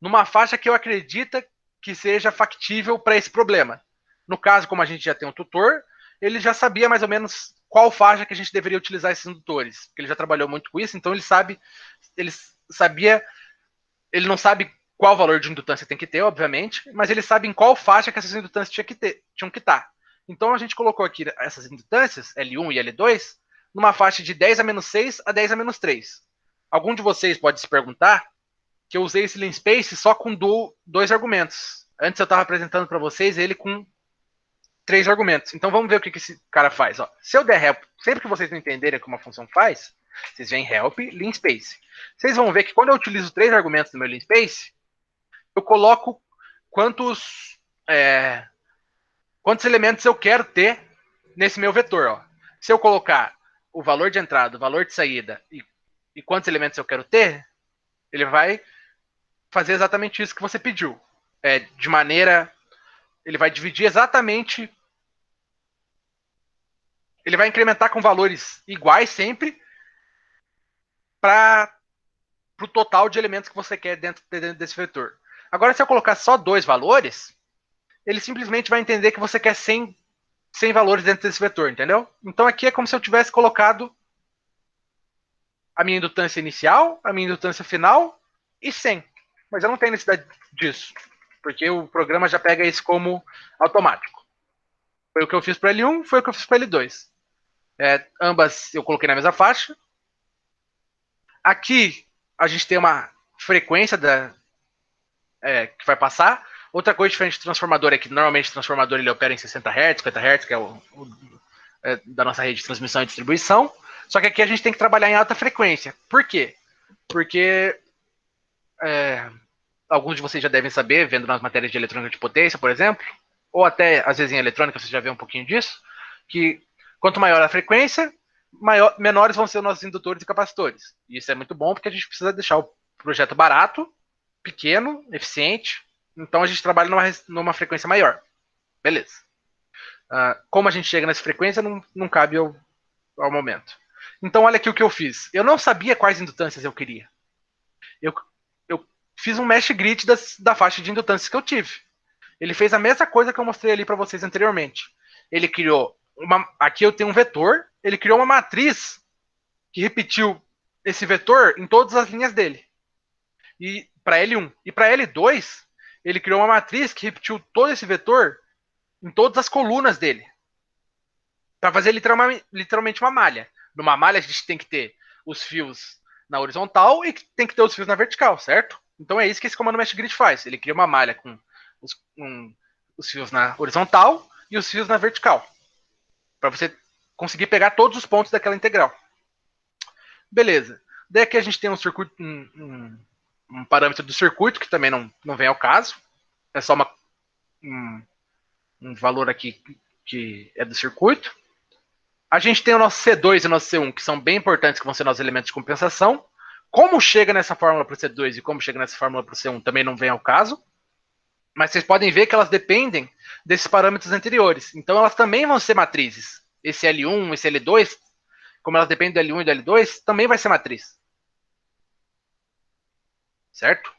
numa faixa que eu acredito que seja factível para esse problema. No caso, como a gente já tem um tutor, ele já sabia mais ou menos qual faixa que a gente deveria utilizar esses indutores, porque ele já trabalhou muito com isso, então ele não sabe qual valor de indutância tem que ter, obviamente, mas ele sabe em qual faixa que essas indutâncias tinham que estar. Então a gente colocou aqui essas indutâncias, L1 e L2, numa faixa de 10 a menos 6 a 10 a menos 3. Algum de vocês pode se perguntar que eu usei esse Linspace só com dois argumentos. Antes eu estava apresentando para vocês ele com 3 argumentos. Então vamos ver o que esse cara faz. Ó. Se eu der help, sempre que vocês não entenderem como a função faz, vocês vêm help, Linspace. Vocês vão ver que quando eu utilizo 3 argumentos no meu Linspace, eu coloco quantos elementos eu quero ter nesse meu vetor. Ó. Se eu colocar o valor de entrada, o valor de saída e quantos elementos eu quero ter, ele vai fazer exatamente isso que você pediu. Ele vai dividir exatamente. Ele vai incrementar com valores iguais sempre para o total de elementos que você quer dentro desse vetor. Agora, se eu colocar só 2 valores, ele simplesmente vai entender que você quer 100 valores dentro desse vetor, entendeu? Então aqui é como se eu tivesse colocado a minha indutância inicial, a minha indutância final e 100. Mas eu não tenho necessidade disso, porque o programa já pega isso como automático. Foi o que eu fiz para L1, foi o que eu fiz para L2. Ambas eu coloquei na mesma faixa. Aqui a gente tem uma frequência que vai passar. Outra coisa diferente do transformador é que normalmente o transformador ele opera em 60 Hz, 50 Hz, que é da nossa rede de transmissão e distribuição. Só que aqui a gente tem que trabalhar em alta frequência. Por quê? Porque alguns de vocês já devem saber, vendo nas matérias de eletrônica de potência, por exemplo, ou até às vezes em eletrônica você já vê um pouquinho disso, que quanto maior a frequência, menores vão ser os nossos indutores e capacitores. E isso é muito bom porque a gente precisa deixar o projeto barato, pequeno, eficiente. Então a gente trabalha numa frequência maior. Beleza. Como a gente chega nessa frequência não cabe ao momento. Então olha aqui o que eu fiz. Eu não sabia quais indutâncias eu queria. Eu fiz um mesh grid da faixa de indutâncias que eu tive. Ele fez a mesma coisa que eu mostrei ali para vocês anteriormente. Ele criou aqui eu tenho um vetor, ele criou uma matriz que repetiu esse vetor em todas as linhas dele. E para L1. E para L2, ele criou uma matriz que repetiu todo esse vetor em todas as colunas dele. Para fazer literalmente uma malha. Numa malha a gente tem que ter os fios na horizontal e tem que ter os fios na vertical, certo? Então é isso que esse comando mesh grid faz. Ele cria uma malha com os fios na horizontal e os fios na vertical. Para você conseguir pegar todos os pontos daquela integral. Beleza. Daí aqui a gente tem um circuito, um parâmetro do circuito, que também não vem ao caso. É só um valor aqui que é do circuito. A gente tem o nosso C2 e o nosso C1, que são bem importantes, que vão ser nossos elementos de compensação. Como chega nessa fórmula para o C2 e como chega nessa fórmula para o C1 também não vem ao caso. Mas vocês podem ver que elas dependem desses parâmetros anteriores. Então elas também vão ser matrizes. Esse L1, esse L2, como elas dependem do L1 e do L2, também vai ser matriz. Certo?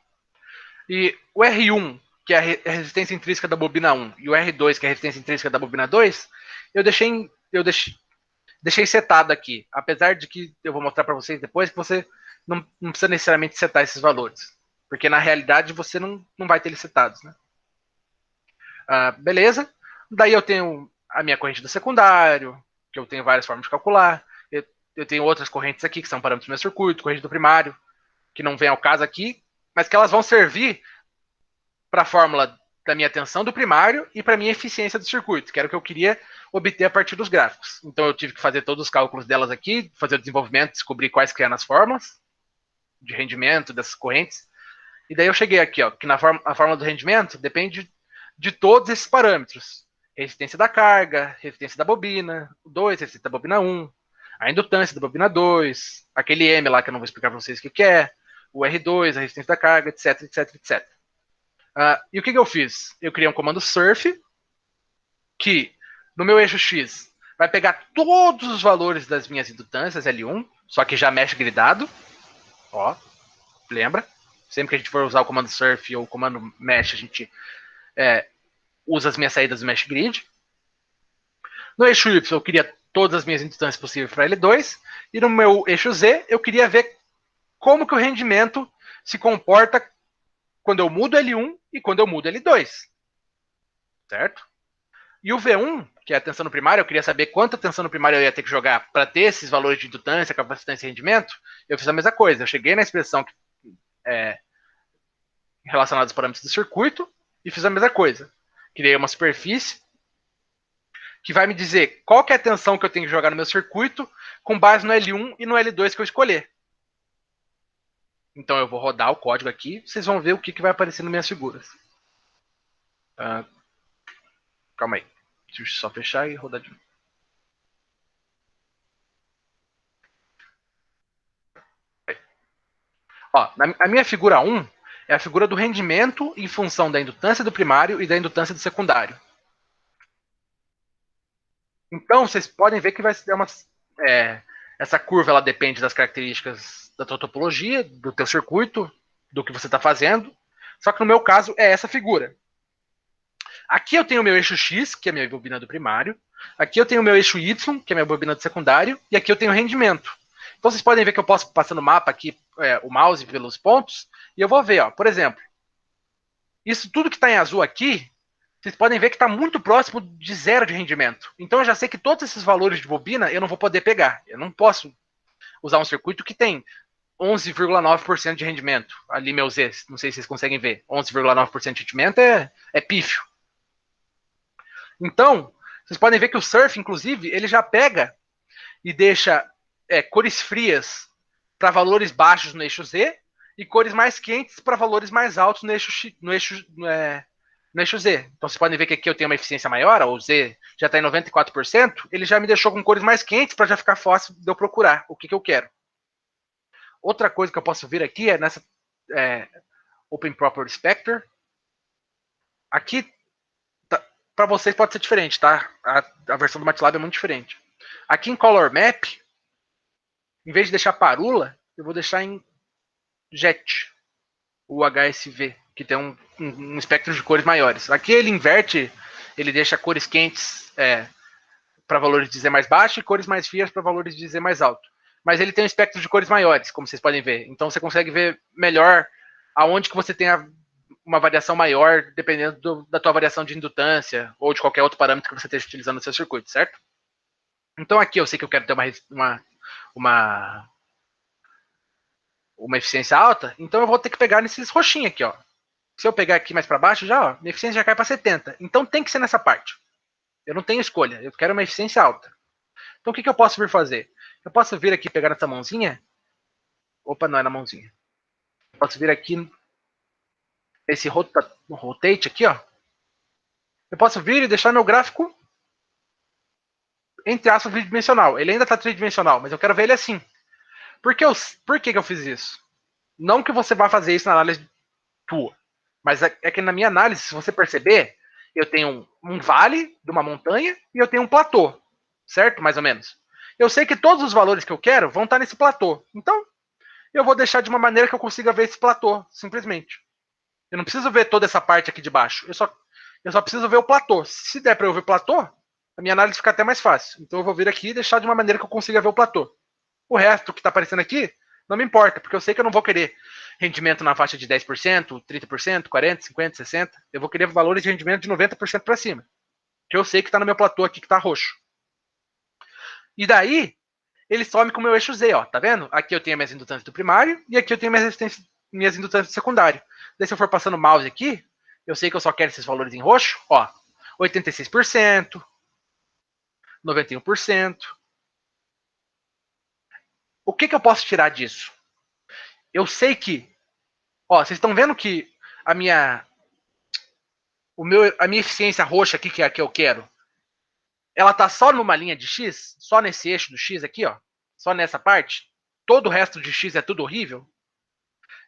E o R1, que é a resistência intrínseca da bobina 1, e o R2, que é a resistência intrínseca da bobina 2, eu deixei setado aqui. Apesar de que eu vou mostrar para vocês depois que você não precisa necessariamente setar esses valores. Porque na realidade você não vai ter eles setados. Né? Beleza? Daí eu tenho a minha corrente do secundário, que eu tenho várias formas de calcular. Eu tenho outras correntes aqui, que são parâmetros do meu circuito, corrente do primário, que não vem ao caso aqui, mas que elas vão servir para a fórmula para minha tensão do primário e para minha eficiência do circuito, que era o que eu queria obter a partir dos gráficos. Então eu tive que fazer todos os cálculos delas aqui, fazer o desenvolvimento, descobrir quais que eram as formas de rendimento dessas correntes. E daí eu cheguei aqui, ó, que a fórmula do rendimento depende de todos esses parâmetros. Resistência da carga, resistência da bobina 2, resistência da bobina 1, a indutância da bobina 2, aquele M lá que eu não vou explicar para vocês o que é, o R2, a resistência da carga, etc, etc, etc. E o que eu fiz? Eu criei um comando surf, que no meu eixo X vai pegar todos os valores das minhas indutâncias L1, só que já mesh gridado. Ó, lembra? Sempre que a gente for usar o comando surf ou o comando mesh, a gente usa as minhas saídas do mesh grid. No eixo Y, eu queria todas as minhas indutâncias possíveis para L2. E no meu eixo Z, eu queria ver como que o rendimento se comporta quando eu mudo L1 e quando eu mudo L2. Certo? E o V1, que é a tensão no primário, eu queria saber quanta tensão no primário eu ia ter que jogar para ter esses valores de indutância, capacitância e rendimento. Eu fiz a mesma coisa. Eu cheguei na expressão relacionada aos parâmetros do circuito e fiz a mesma coisa. Criei uma superfície que vai me dizer qual que é a tensão que eu tenho que jogar no meu circuito com base no L1 e no L2 que eu escolher. Então eu vou rodar o código aqui, vocês vão ver o que vai aparecer nas minhas figuras. Calma aí. Deixa eu só fechar e rodar de novo. Ó, a minha figura 1 é a figura do rendimento em função da indutância do primário e da indutância do secundário. Então, vocês podem ver que vai ser essa curva ela depende das características da tua topologia, do teu circuito, do que você está fazendo. Só que no meu caso é essa figura. Aqui eu tenho o meu eixo X, que é a minha bobina do primário. Aqui eu tenho o meu eixo Y, que é a minha bobina do secundário. E aqui eu tenho o rendimento. Então vocês podem ver que eu posso passar no mapa aqui o mouse pelos pontos. E eu vou ver, ó, por exemplo, isso tudo que está em azul aqui, vocês podem ver que está muito próximo de zero de rendimento. Então eu já sei que todos esses valores de bobina eu não vou poder pegar. Eu não posso usar um circuito que tem 11,9% de rendimento. Ali meu Z, não sei se vocês conseguem ver. 11,9% de rendimento é pífio. Então, vocês podem ver que o surf, inclusive, ele já pega e deixa cores frias para valores baixos no eixo Z e cores mais quentes para valores mais altos no eixo Z. Então vocês podem ver que aqui eu tenho uma eficiência maior, o Z já está em 94%, ele já me deixou com cores mais quentes para já ficar fácil de eu procurar o que eu quero. Outra coisa que eu posso vir aqui é nessa Open Property Inspector. Aqui, para vocês pode ser diferente, tá? A versão do MATLAB é muito diferente. Aqui em Color Map, em vez de deixar parula, eu vou deixar em Jet, o HSV, que tem um espectro de cores maiores. Aqui ele inverte, ele deixa cores quentes para valores de Z mais baixo e cores mais frias para valores de Z mais alto. Mas ele tem um espectro de cores maiores, como vocês podem ver. Então você consegue ver melhor aonde que você tem uma variação maior, dependendo da tua variação de indutância ou de qualquer outro parâmetro que você esteja utilizando no seu circuito, certo? Então aqui eu sei que eu quero ter uma eficiência alta, então eu vou ter que pegar nesses roxinhos aqui, ó. Se eu pegar aqui mais para baixo, já, ó, minha eficiência já cai para 70. Então tem que ser nessa parte. Eu não tenho escolha, eu quero uma eficiência alta. Então o que eu posso vir fazer? Eu posso vir aqui pegar nessa mãozinha. Opa, não é na mãozinha. Eu posso vir aqui esse rotate aqui, ó. Eu posso vir e deixar meu gráfico entre aspas bidimensional. Ele ainda está tridimensional, mas eu quero ver ele assim. Por que eu fiz isso? Não que você vá fazer isso na análise tua, mas é que na minha análise, se você perceber, eu tenho um vale de uma montanha e eu tenho um platô, certo? Mais ou menos. Eu sei que todos os valores que eu quero vão estar nesse platô. Então, eu vou deixar de uma maneira que eu consiga ver esse platô, simplesmente. Eu não preciso ver toda essa parte aqui de baixo. Eu só preciso ver o platô. Se der para eu ver o platô, a minha análise fica até mais fácil. Então eu vou vir aqui e deixar de uma maneira que eu consiga ver o platô. O resto que está aparecendo aqui, não me importa, porque eu sei que eu não vou querer rendimento na faixa de 10%, 30%, 40%, 50%, 60%. Eu vou querer valores de rendimento de 90% para cima. Que eu sei que está no meu platô aqui, que está roxo. E daí, ele some com o meu eixo Z, ó, tá vendo? Aqui eu tenho minhas indutâncias do primário e aqui eu tenho minhas indutâncias do secundário. Daí se eu for passando o mouse aqui, Eu sei que eu só quero esses valores em roxo. Ó, 86%, 91%. O que eu posso tirar disso? Eu sei que, ó, vocês estão vendo que a minha eficiência roxa aqui, que é a que eu quero, ela tá só numa linha de X? Só nesse eixo do X aqui, ó? Só nessa parte? Todo o resto de X é tudo horrível?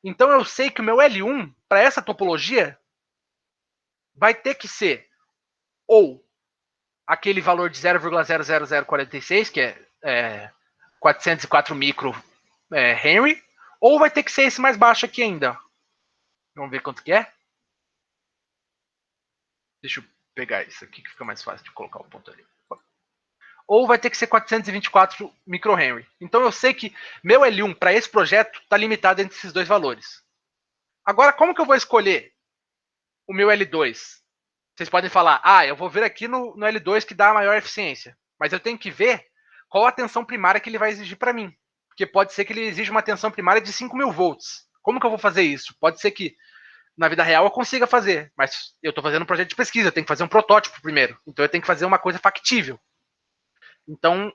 Então eu sei que o meu L1, para essa topologia, vai ter que ser ou aquele valor de 0,00046, que é 404 micro Henry, ou vai ter que ser esse mais baixo aqui ainda. Vamos ver quanto que é. Deixa eu pegar isso aqui, que fica mais fácil de colocar o ponto ali. Ou vai ter que ser 424 microhenry. Então eu sei que meu L1 para esse projeto está limitado entre esses dois valores. Agora, como que eu vou escolher o meu L2? Vocês podem falar, eu vou ver aqui no L2 que dá a maior eficiência. Mas eu tenho que ver qual a tensão primária que ele vai exigir para mim. Porque pode ser que ele exija uma tensão primária de 5.000 volts. Como que eu vou fazer isso? Pode ser que na vida real eu consiga fazer, mas eu estou fazendo um projeto de pesquisa, eu tenho que fazer um protótipo primeiro. Então eu tenho que fazer uma coisa factível. Então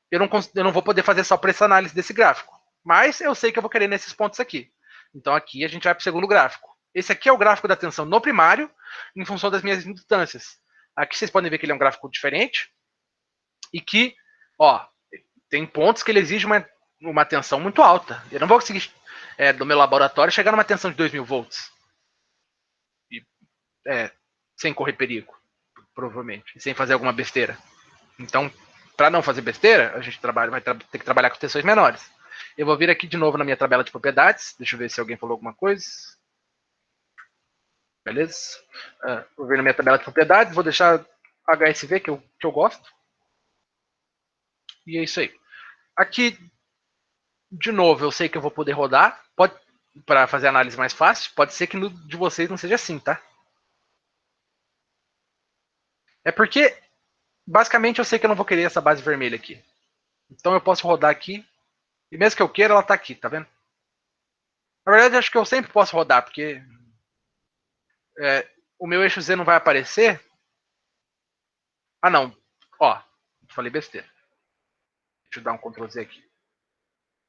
eu não vou poder fazer só por essa análise desse gráfico. Mas eu sei que eu vou querer nesses pontos aqui. Então aqui a gente vai para o segundo gráfico. Esse aqui é o gráfico da tensão no primário, em função das minhas indutâncias. Aqui vocês podem ver que ele é um gráfico diferente. E que, ó, tem pontos que ele exige uma tensão muito alta. Eu não vou conseguir, do meu laboratório, chegar numa tensão de 2.000 volts. Sem correr perigo, provavelmente. E sem fazer alguma besteira. Então, para não fazer besteira, a gente vai ter que trabalhar com tensões menores. Eu vou vir aqui de novo na minha tabela de propriedades. Deixa eu ver se alguém falou alguma coisa. Beleza? Vou vir na minha tabela de propriedades. Vou deixar HSV, que eu gosto. E é isso aí. Aqui, de novo, eu sei que eu vou poder rodar. Para fazer a análise mais fácil. Pode ser que no de vocês não seja assim, tá? É porque, basicamente, eu sei que eu não vou querer essa base vermelha aqui. Então eu posso rodar aqui. E mesmo que eu queira, ela tá aqui, tá vendo? Na verdade, acho que eu sempre posso rodar, porque o meu eixo Z não vai aparecer. Ah, não. Ó, falei besteira. Deixa eu dar um Ctrl Z aqui.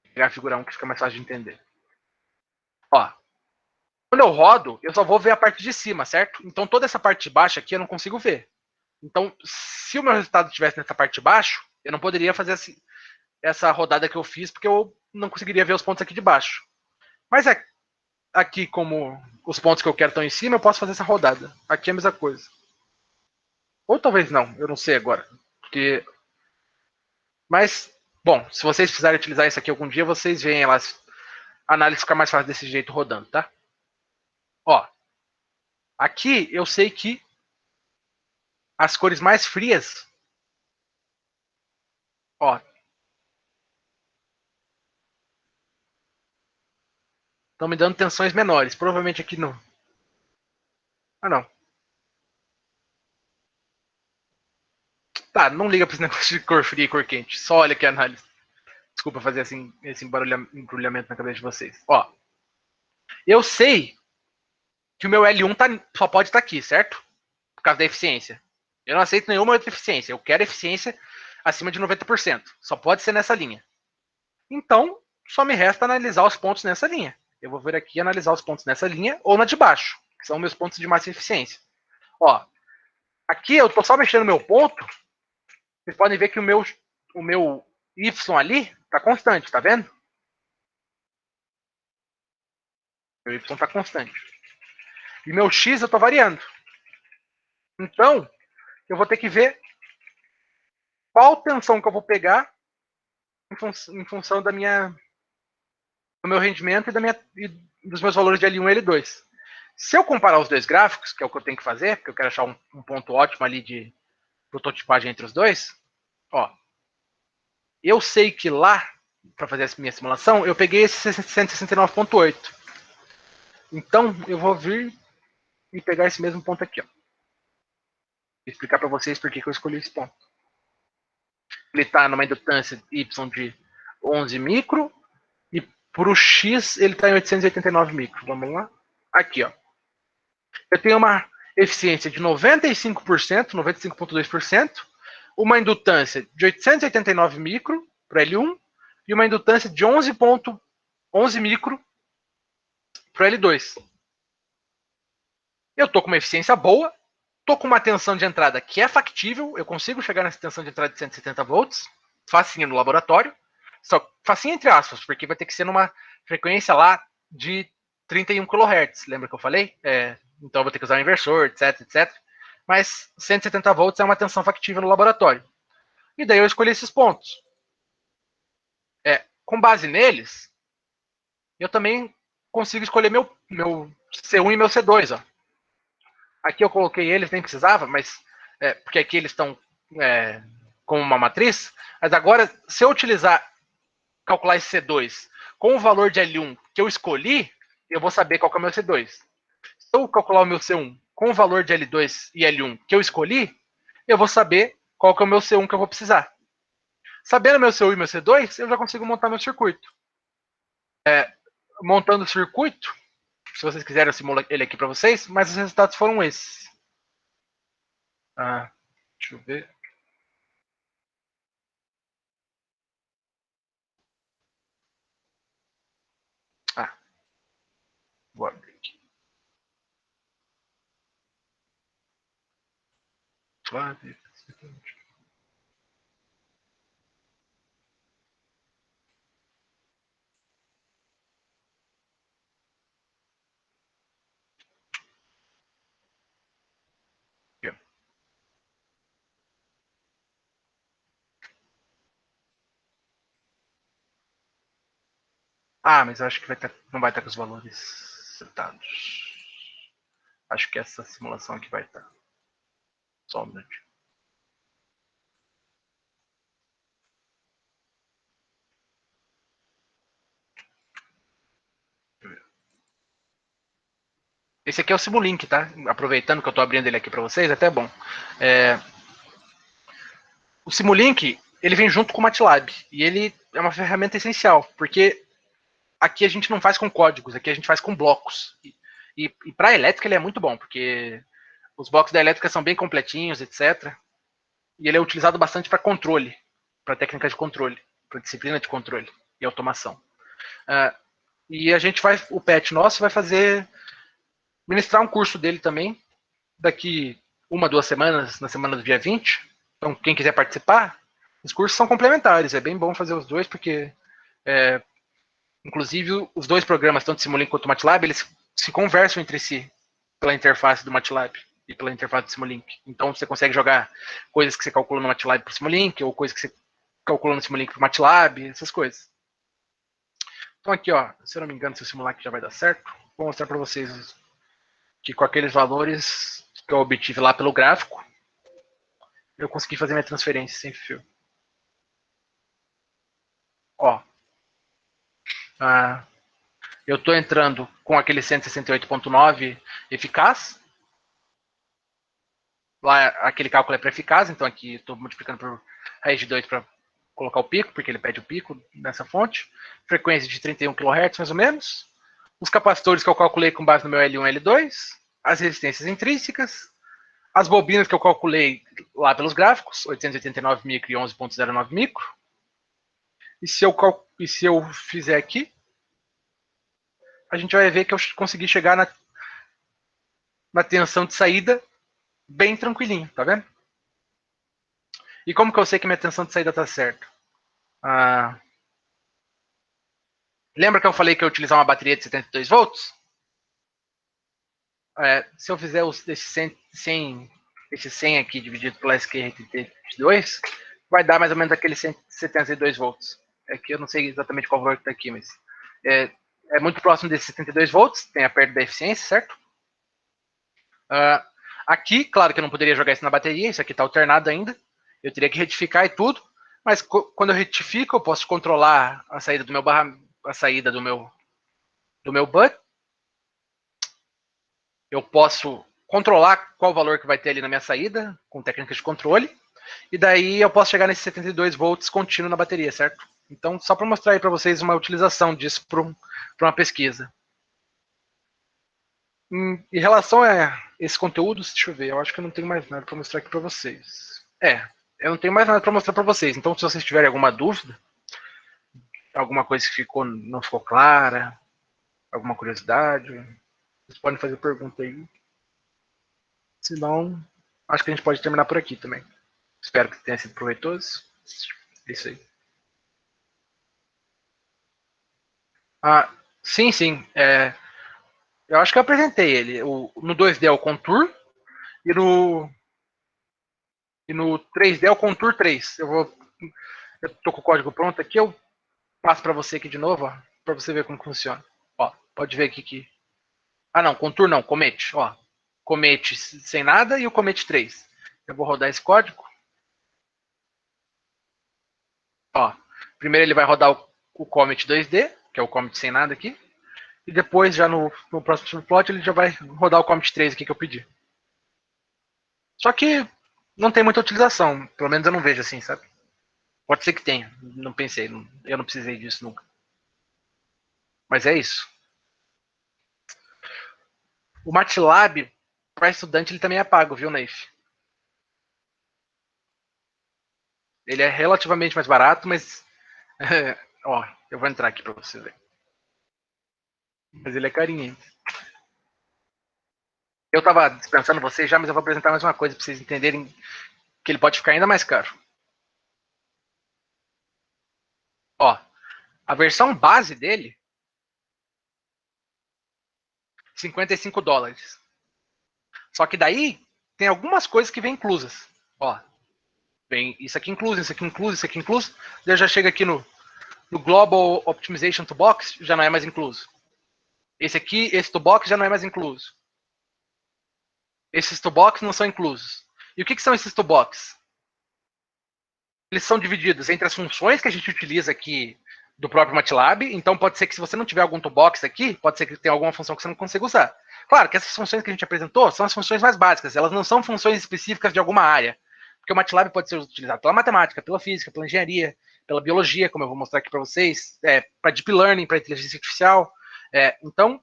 Vou pegar a figura 1 que fica mais fácil de entender. Ó, quando eu rodo, eu só vou ver a parte de cima, certo? Então toda essa parte de baixo aqui eu não consigo ver. Então, se o meu resultado estivesse nessa parte de baixo, eu não poderia fazer essa rodada que eu fiz, porque eu não conseguiria ver os pontos aqui de baixo. Mas aqui, como os pontos que eu quero estão em cima, eu posso fazer essa rodada. Aqui é a mesma coisa. Ou talvez não, eu não sei agora. Porque... Mas, bom, se vocês precisarem utilizar isso aqui algum dia, vocês veem a análise ficar mais fácil desse jeito rodando, tá? Ó, aqui eu sei que as cores mais frias, ó, estão me dando tensões menores. Provavelmente aqui no... Ah, não. Tá, não liga pra esse negócio de cor fria e cor quente. Só olha aqui a análise. Desculpa fazer assim, esse embrulhamento na cabeça de vocês. Ó, eu sei que o meu L1 só pode estar aqui, certo? Por causa da eficiência. Eu não aceito nenhuma outra eficiência. Eu quero eficiência acima de 90%. Só pode ser nessa linha. Então, só me resta analisar os pontos nessa linha. Eu vou vir aqui e analisar os pontos nessa linha ou na de baixo, que são meus pontos de máxima eficiência. Ó, aqui eu estou só mexendo no meu ponto. Vocês podem ver que o meu Y ali está constante, tá vendo? Meu Y está constante. E meu X eu estou variando. Então, eu vou ter que ver qual tensão que eu vou pegar em função do meu rendimento e dos meus valores de L1 e L2. Se eu comparar os dois gráficos, que é o que eu tenho que fazer, porque eu quero achar um ponto ótimo ali de prototipagem entre os dois, ó, eu sei que lá, para fazer essa minha simulação, eu peguei esse 169.8. Então, eu vou vir e pegar esse mesmo ponto aqui, ó. Vou explicar para vocês por que eu escolhi esse ponto. Ele está numa indutância Y de 11 micro, e para o X ele está em 889 micro. Vamos lá? Aqui, ó. eu tenho uma eficiência de 95%, 95,2%, uma indutância de 889 micro para L1 e uma indutância de 11,11 micro para L2. Eu estou com uma eficiência boa, estou com uma tensão de entrada que é factível, eu consigo chegar nessa tensão de entrada de 170 volts, facinho no laboratório, só facinho entre aspas, porque vai ter que ser numa frequência lá de 31 kHz, lembra que eu falei? Então eu vou ter que usar um inversor, etc, etc. Mas 170 volts é uma tensão factível no laboratório. E daí eu escolhi esses pontos. Com base neles, eu também consigo escolher meu C1 e meu C2. Ó. Aqui eu coloquei eles, nem precisava, mas porque aqui eles estão como uma matriz. Mas agora, se eu calcular esse C2 com o valor de L1 que eu escolhi, eu vou saber qual que é o meu C2. Se eu calcular o meu C1 com o valor de L2 e L1 que eu escolhi, eu vou saber qual que é o meu C1 que eu vou precisar. Sabendo meu C1 e meu C2, eu já consigo montar meu circuito. Montando o circuito, se vocês quiserem eu simulo ele aqui para vocês, mas os resultados foram esses. Deixa eu ver. Vou abrir aqui. Mas acho que não vai estar com os valores setados. Acho que essa simulação aqui vai estar. Só um minuto. Esse aqui é o Simulink, tá? Aproveitando que eu estou abrindo ele aqui para vocês, até bom. O Simulink, ele vem junto com o MATLAB. E ele é uma ferramenta essencial, porque aqui a gente não faz com códigos, aqui a gente faz com blocos. E para a elétrica ele é muito bom, porque os blocos da elétrica são bem completinhos, etc. E ele é utilizado bastante para controle, para técnica de controle, para disciplina de controle e automação. E a gente vai, o PET nosso vai ministrar um curso dele também, daqui 2 semanas, na semana do dia 20. Então, quem quiser participar, os cursos são complementares, é bem bom fazer os dois, porque, inclusive, os dois programas, tanto o Simulink quanto o MATLAB, eles se conversam entre si pela interface do MATLAB e pela interface do Simulink. Então, você consegue jogar coisas que você calcula no MATLAB para o Simulink, ou coisas que você calcula no Simulink para o MATLAB, essas coisas. Então, aqui, ó, se eu não me engano, se o Simulink já vai dar certo, vou mostrar para vocês que com aqueles valores que eu obtive lá pelo gráfico, eu consegui fazer minha transferência sem fio. Ó, eu estou entrando com aquele 168.9 eficaz. Lá aquele cálculo é para eficaz, então aqui estou multiplicando por raiz de 2 para colocar o pico, porque ele pede o pico nessa fonte. Frequência de 31 kHz, mais ou menos. Os capacitores que eu calculei com base no meu L1 e L2. As resistências intrínsecas. As bobinas que eu calculei lá pelos gráficos, 889 micro e 11.09 micro. E se eu fizer aqui, a gente vai ver que eu consegui chegar na tensão de saída bem tranquilinho, tá vendo? E como que eu sei que minha tensão de saída tá certa? Lembra que eu falei que eu ia utilizar uma bateria de 72 volts? Se eu fizer esse 100 aqui dividido pela SQ32, vai dar mais ou menos aqueles 172 volts. É que eu não sei exatamente qual valor que está aqui, mas é muito próximo desses 72 volts, tem a perda da eficiência, certo? Aqui, claro que eu não poderia jogar isso na bateria, isso aqui está alternado ainda, eu teria que retificar e tudo, mas quando eu retifico, eu posso controlar a saída do meu butt. Eu posso controlar qual valor que vai ter ali na minha saída, com técnicas de controle, e daí eu posso chegar nesses 72 volts contínuo na bateria, certo? Então, só para mostrar aí para vocês uma utilização disso para uma pesquisa. Em relação a esses conteúdos, deixa eu ver, eu acho que eu não tenho mais nada para mostrar aqui para vocês. Eu não tenho mais nada para mostrar para vocês. Então, se vocês tiverem alguma dúvida, alguma coisa que não ficou clara, alguma curiosidade, vocês podem fazer pergunta aí. Se não, acho que a gente pode terminar por aqui também. Espero que tenha sido proveitoso. É isso aí. Sim, sim. Eu acho que eu apresentei ele. No 2D é o Contour e no 3D é o Contour 3. Eu tô com o código pronto aqui, eu passo para você aqui de novo, para você ver como funciona. Ó, pode ver aqui que... Ah, não, Contour não, Comet. Ó, Comet sem nada e o Comet 3. Eu vou rodar esse código. Ó, primeiro ele vai rodar o Comet 2D, que é o Comet sem nada aqui. E depois, já no próximo plot, ele já vai rodar o Comet 3 aqui que eu pedi. Só que não tem muita utilização. Pelo menos eu não vejo assim, sabe? Pode ser que tenha. Não pensei. Eu não precisei disso nunca. Mas é isso. O MATLAB, para estudante, ele também é pago, viu, Neif? Ele é relativamente mais barato, mas... ó, eu vou entrar aqui para você ver. Mas ele é carinho. Eu tava dispensando vocês já, mas eu vou apresentar mais uma coisa para vocês entenderem que ele pode ficar ainda mais caro. Ó, a versão base dele, $55. Só que daí tem algumas coisas que vêm inclusas. Ó, vem isso aqui incluso, isso aqui incluso, isso aqui incluso. Daí já chega aqui no Global Optimization Toolbox, já não é mais incluso. Esse aqui, esse toolbox já não é mais incluso. Esses toolbox não são inclusos. E o que são esses toolbox? Eles são divididos entre as funções que a gente utiliza aqui do próprio MATLAB. Então pode ser que se você não tiver algum toolbox aqui, pode ser que tenha alguma função que você não consiga usar. Claro que essas funções que a gente apresentou são as funções mais básicas, elas não são funções específicas de alguma área. Porque o MATLAB pode ser utilizado pela matemática, pela física, pela engenharia, pela biologia, como eu vou mostrar aqui para vocês, para deep learning, para inteligência artificial. Então,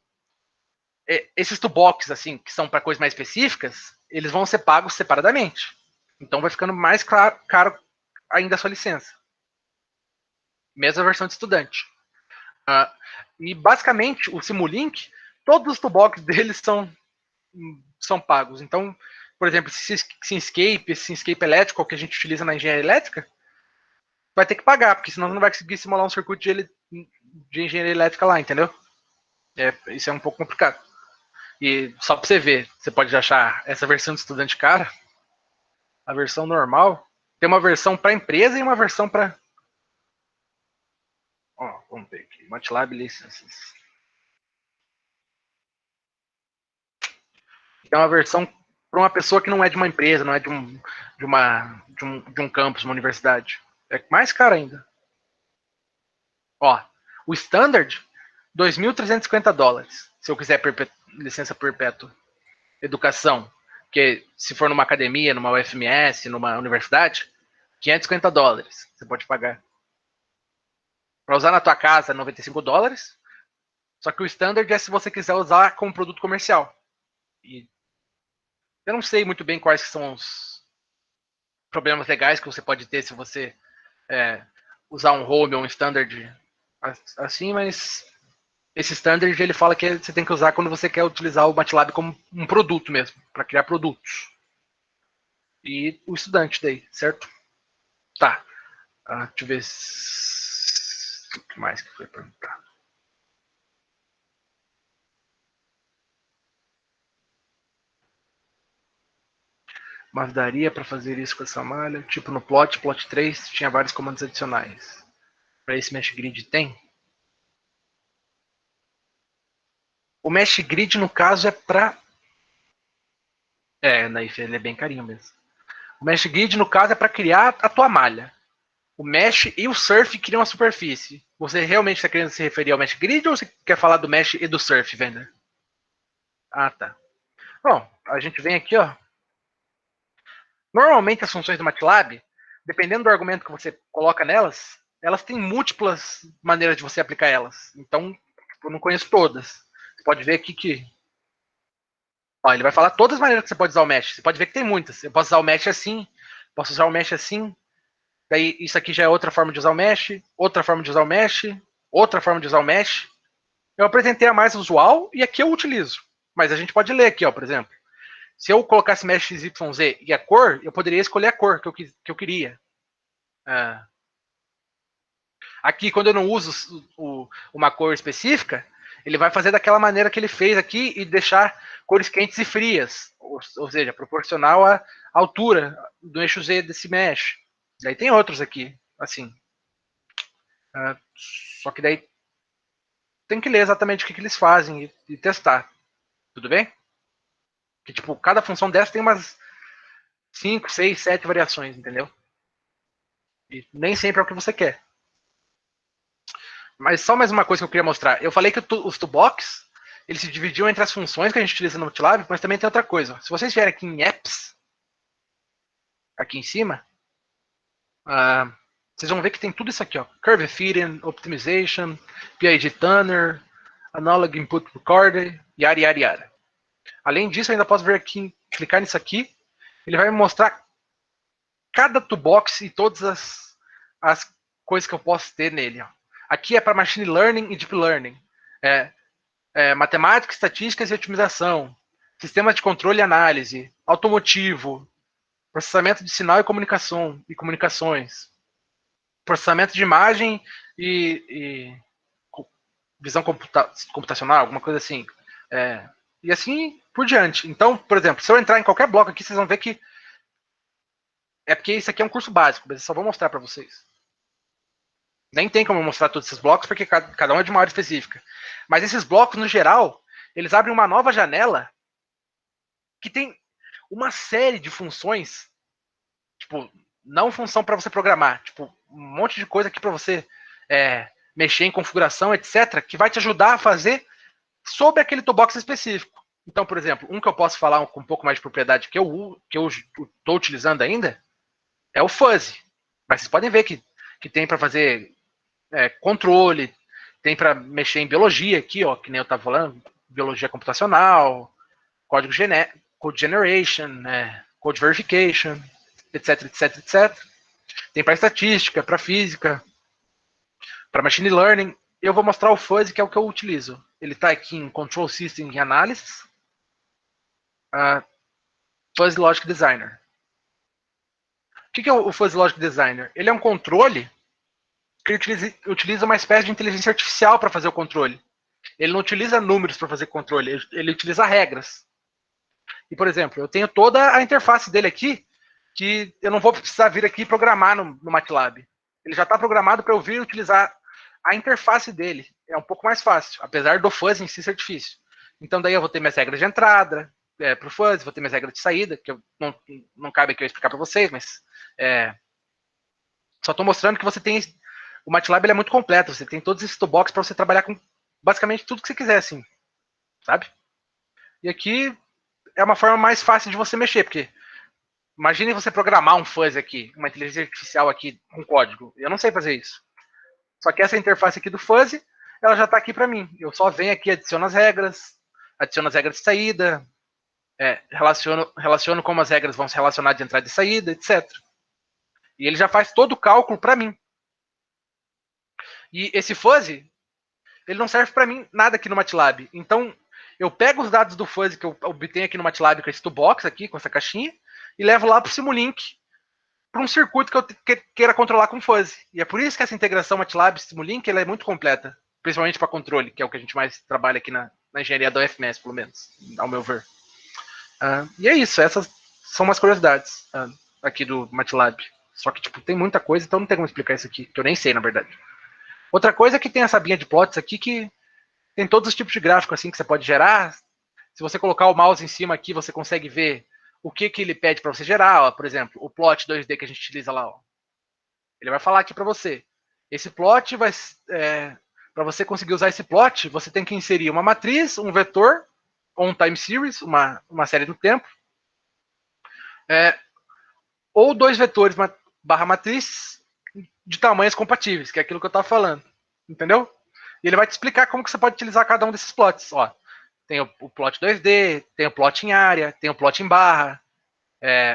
esses toolbox, assim, que são para coisas mais específicas, eles vão ser pagos separadamente. Então vai ficando mais caro ainda a sua licença. Mesma versão de estudante. E basicamente o Simulink, todos os toolbox deles são pagos. Então, por exemplo, esse Simscape elétrico que a gente utiliza na engenharia elétrica, vai ter que pagar, porque senão você não vai conseguir simular um circuito de engenharia elétrica lá, entendeu? Isso é um pouco complicado. E só para você ver, você pode achar essa versão de estudante cara, a versão normal, tem uma versão para empresa e uma versão para... Vamos ver aqui, MATLAB Licenses. É uma versão para uma pessoa que não é de uma empresa, não é de um campus, uma universidade. É mais caro ainda. Ó, o Standard, $2.350. Se eu quiser licença perpétua. Educação, que se for numa academia, numa UFMS, numa universidade, $550. Você pode pagar. Para usar na tua casa, $95. Só que o Standard é se você quiser usar como produto comercial. E eu não sei muito bem quais são os problemas legais que você pode ter se você usar um home ou um standard assim, mas esse standard ele fala que você tem que usar quando você quer utilizar o MATLAB como um produto mesmo, para criar produtos. E o estudante daí, certo? Tá. Deixa eu ver o que mais que foi perguntado. Mas daria para fazer isso com essa malha? Tipo no plot 3, tinha vários comandos adicionais. Para esse mesh grid tem? O mesh grid, no caso, é para... Naif, ele é bem carinho mesmo. O mesh grid, no caso, é para criar a tua malha. O mesh e o surf criam a superfície. Você realmente está querendo se referir ao mesh grid ou você quer falar do mesh e do surf, Vender? Ah, tá. Bom, a gente vem aqui, ó. Normalmente as funções do MATLAB, dependendo do argumento que você coloca nelas, elas têm múltiplas maneiras de você aplicar elas. Então, eu não conheço todas. Você pode ver aqui que Ó, ele vai falar todas as maneiras que você pode usar o mesh. Você pode ver que tem muitas. Eu posso usar o mesh assim, posso usar o mesh assim. Daí isso aqui já é outra forma de usar o mesh, outra forma de usar o mesh, outra forma de usar o mesh. Eu apresentei a mais usual e aqui eu utilizo. Mas a gente pode ler aqui, ó, por exemplo. Se eu colocasse mesh XYZ e a cor, eu poderia escolher a cor que eu queria. Aqui, quando eu não uso uma cor específica, ele vai fazer daquela maneira que ele fez aqui e deixar cores quentes e frias. Ou seja, proporcional à altura do eixo Z desse mesh. Daí tem outros aqui, assim. Só que daí tem que ler exatamente o que eles fazem e testar. Tudo bem? Que, tipo, cada função dessa tem umas 5, 6, 7 variações, entendeu? E nem sempre é o que você quer. Mas só mais uma coisa que eu queria mostrar. Eu falei que os toolbox, eles se dividiam entre as funções que a gente utiliza no MATLAB, mas também tem outra coisa. Se vocês vierem aqui em Apps, aqui em cima, vocês vão ver que tem tudo isso aqui, ó. Curve Fitting, Optimization, PID Tuner, Analog Input Recorder, yada, yada, yada. Além disso, eu ainda posso vir aqui, clicar nisso aqui, ele vai me mostrar cada toolbox e todas as coisas que eu posso ter nele. Ó. Aqui é para Machine Learning e Deep Learning. Matemática, estatísticas e otimização. Sistemas de controle e análise. Automotivo. Processamento de sinal e comunicações. Processamento de imagem e visão computacional, alguma coisa assim. E assim por diante. Então, por exemplo, se eu entrar em qualquer bloco aqui, vocês vão ver que é porque isso aqui é um curso básico, mas eu só vou mostrar para vocês. Nem tem como eu mostrar todos esses blocos, porque cada um é de uma área específica. Mas esses blocos, no geral, eles abrem uma nova janela que tem uma série de funções, tipo, não função para você programar, tipo, um monte de coisa aqui para você mexer em configuração, etc., que vai te ajudar a fazer sobre aquele toolbox específico. Então, por exemplo, um que eu posso falar com um pouco mais de propriedade que eu estou utilizando ainda é o Fuzzy. Mas vocês podem ver que tem para fazer controle, tem para mexer em biologia aqui, ó, que nem eu estava falando, biologia computacional, código code generation, code verification, etc, etc, etc. Tem para estatística, para física, para machine learning. Eu vou mostrar o Fuzzy, que é o que eu utilizo. Ele está aqui em Control System Analysis, Fuzzy Logic Designer. O que é o Fuzzy Logic Designer? Ele é um controle que utiliza uma espécie de inteligência artificial para fazer o controle. Ele não utiliza números para fazer controle, ele utiliza regras. E, por exemplo, eu tenho toda a interface dele aqui, que eu não vou precisar vir aqui programar no MATLAB. Ele já está programado para eu vir utilizar a interface dele. É um pouco mais fácil, apesar do Fuzzy em si ser difícil. Então, daí eu vou ter minhas regras de entrada para o Fuzzy, vou ter minhas regras de saída, que eu não cabe aqui eu explicar para vocês, mas só estou mostrando que você tem. O MATLAB ele é muito completo, você tem todos esses toolbox para você trabalhar com basicamente tudo que você quiser, assim, sabe? E aqui é uma forma mais fácil de você mexer, porque imagine você programar um fuzzy aqui, uma inteligência artificial aqui com código. Eu não sei fazer isso. Só que essa interface aqui do fuzzy, ela já está aqui para mim. Eu só venho aqui, adiciono as regras de saída, relaciono como as regras vão se relacionar de entrada e saída, etc. E ele já faz todo o cálculo para mim. E esse fuzzy, ele não serve para mim nada aqui no MATLAB. Então, eu pego os dados do fuzzy que eu obtenho aqui no MATLAB com esse toolbox aqui, com essa caixinha, e levo lá para o Simulink, para um circuito que eu queira controlar com fuzzy. E é por isso que essa integração MATLAB-Simulink ela é muito completa, principalmente para controle, que é o que a gente mais trabalha aqui na engenharia da UFMS, pelo menos, ao meu ver. E é isso, essas são umas curiosidades aqui do MATLAB. Só que tipo, tem muita coisa, então não tem como explicar isso aqui, que eu nem sei, na verdade. Outra coisa é que tem essa binha de plots aqui que tem todos os tipos de gráfico assim que você pode gerar. Se você colocar o mouse em cima aqui, você consegue ver o que ele pede para você gerar. Ó, por exemplo, o plot 2D que a gente utiliza lá. Ó. Ele vai falar aqui para você. Esse plot vai... para você conseguir usar esse plot, você tem que inserir uma matriz, um vetor, ou um time series, uma série do tempo. Ou dois vetores barra matriz de tamanhos compatíveis, que é aquilo que eu estava falando. Entendeu? E ele vai te explicar como que você pode utilizar cada um desses plots. Ó, Tem o plot 2D, tem o plot em área, tem o plot em barra,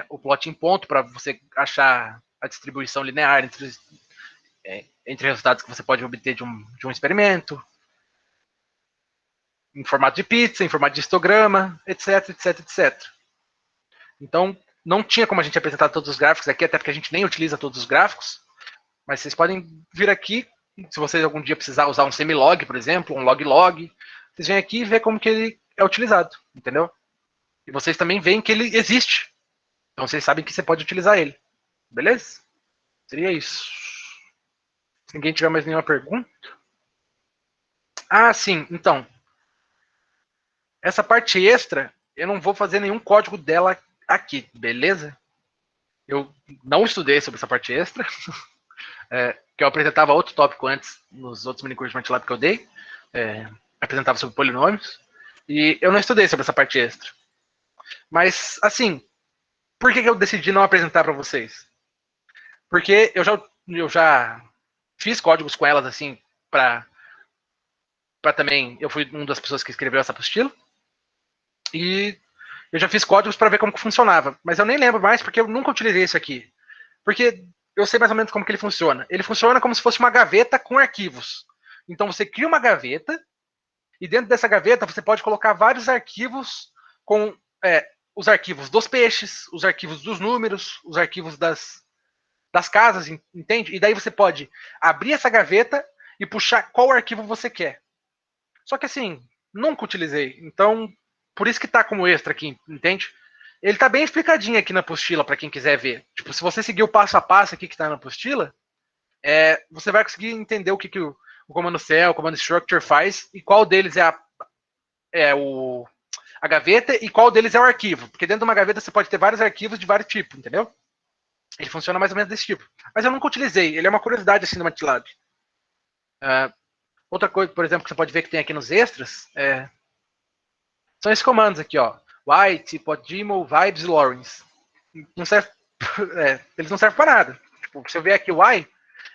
o plot em ponto para você achar a distribuição linear entre resultados que você pode obter de um experimento, em formato de pizza, em formato de histograma, etc, etc, etc. Então, não tinha como a gente apresentar todos os gráficos aqui, até porque a gente nem utiliza todos os gráficos, mas vocês podem vir aqui, se vocês algum dia precisar usar um semilog, por exemplo, um log-log, vocês vêm aqui e vê como que ele é utilizado, entendeu? E vocês também veem que ele existe. Então vocês sabem que você pode utilizar ele. Beleza? Seria isso. Se ninguém tiver mais nenhuma pergunta. Ah, sim. Então, essa parte extra, eu não vou fazer nenhum código dela aqui, beleza? Eu não estudei sobre essa parte extra, que eu apresentava outro tópico antes, nos outros minicursos de MATLAB que eu dei, apresentava sobre polinômios, e eu não estudei sobre essa parte extra. Mas, assim, por que eu decidi não apresentar para vocês? Porque eu já fiz códigos com elas, assim, para também, eu fui uma das pessoas que escreveu essa apostila, e eu já fiz códigos para ver como que funcionava, mas eu nem lembro mais porque eu nunca utilizei isso aqui. Porque eu sei mais ou menos como que ele funciona. Ele funciona como se fosse uma gaveta com arquivos. Então você cria uma gaveta e dentro dessa gaveta você pode colocar vários arquivos com os arquivos dos peixes, os arquivos dos números, os arquivos das casas, entende? E daí você pode abrir essa gaveta e puxar qual arquivo você quer. Só que assim, nunca utilizei. Então, por isso que tá como extra aqui, entende? Ele tá bem explicadinho aqui na apostila para quem quiser ver. Tipo, se você seguir o passo a passo aqui que tá na apostila, você vai conseguir entender o que o comando cell, o comando structure faz e qual deles é a gaveta e qual deles é o arquivo. Porque dentro de uma gaveta você pode ter vários arquivos de vários tipos, entendeu? Ele funciona mais ou menos desse tipo. Mas eu nunca utilizei. Ele é uma curiosidade assim do MATLAB. Outra coisa, por exemplo, que você pode ver que tem aqui nos extras são esses comandos aqui, ó. White, Podimo, Vibes e Lawrence. Não serve, eles não servem para nada. Tipo, se eu ver aqui o Y,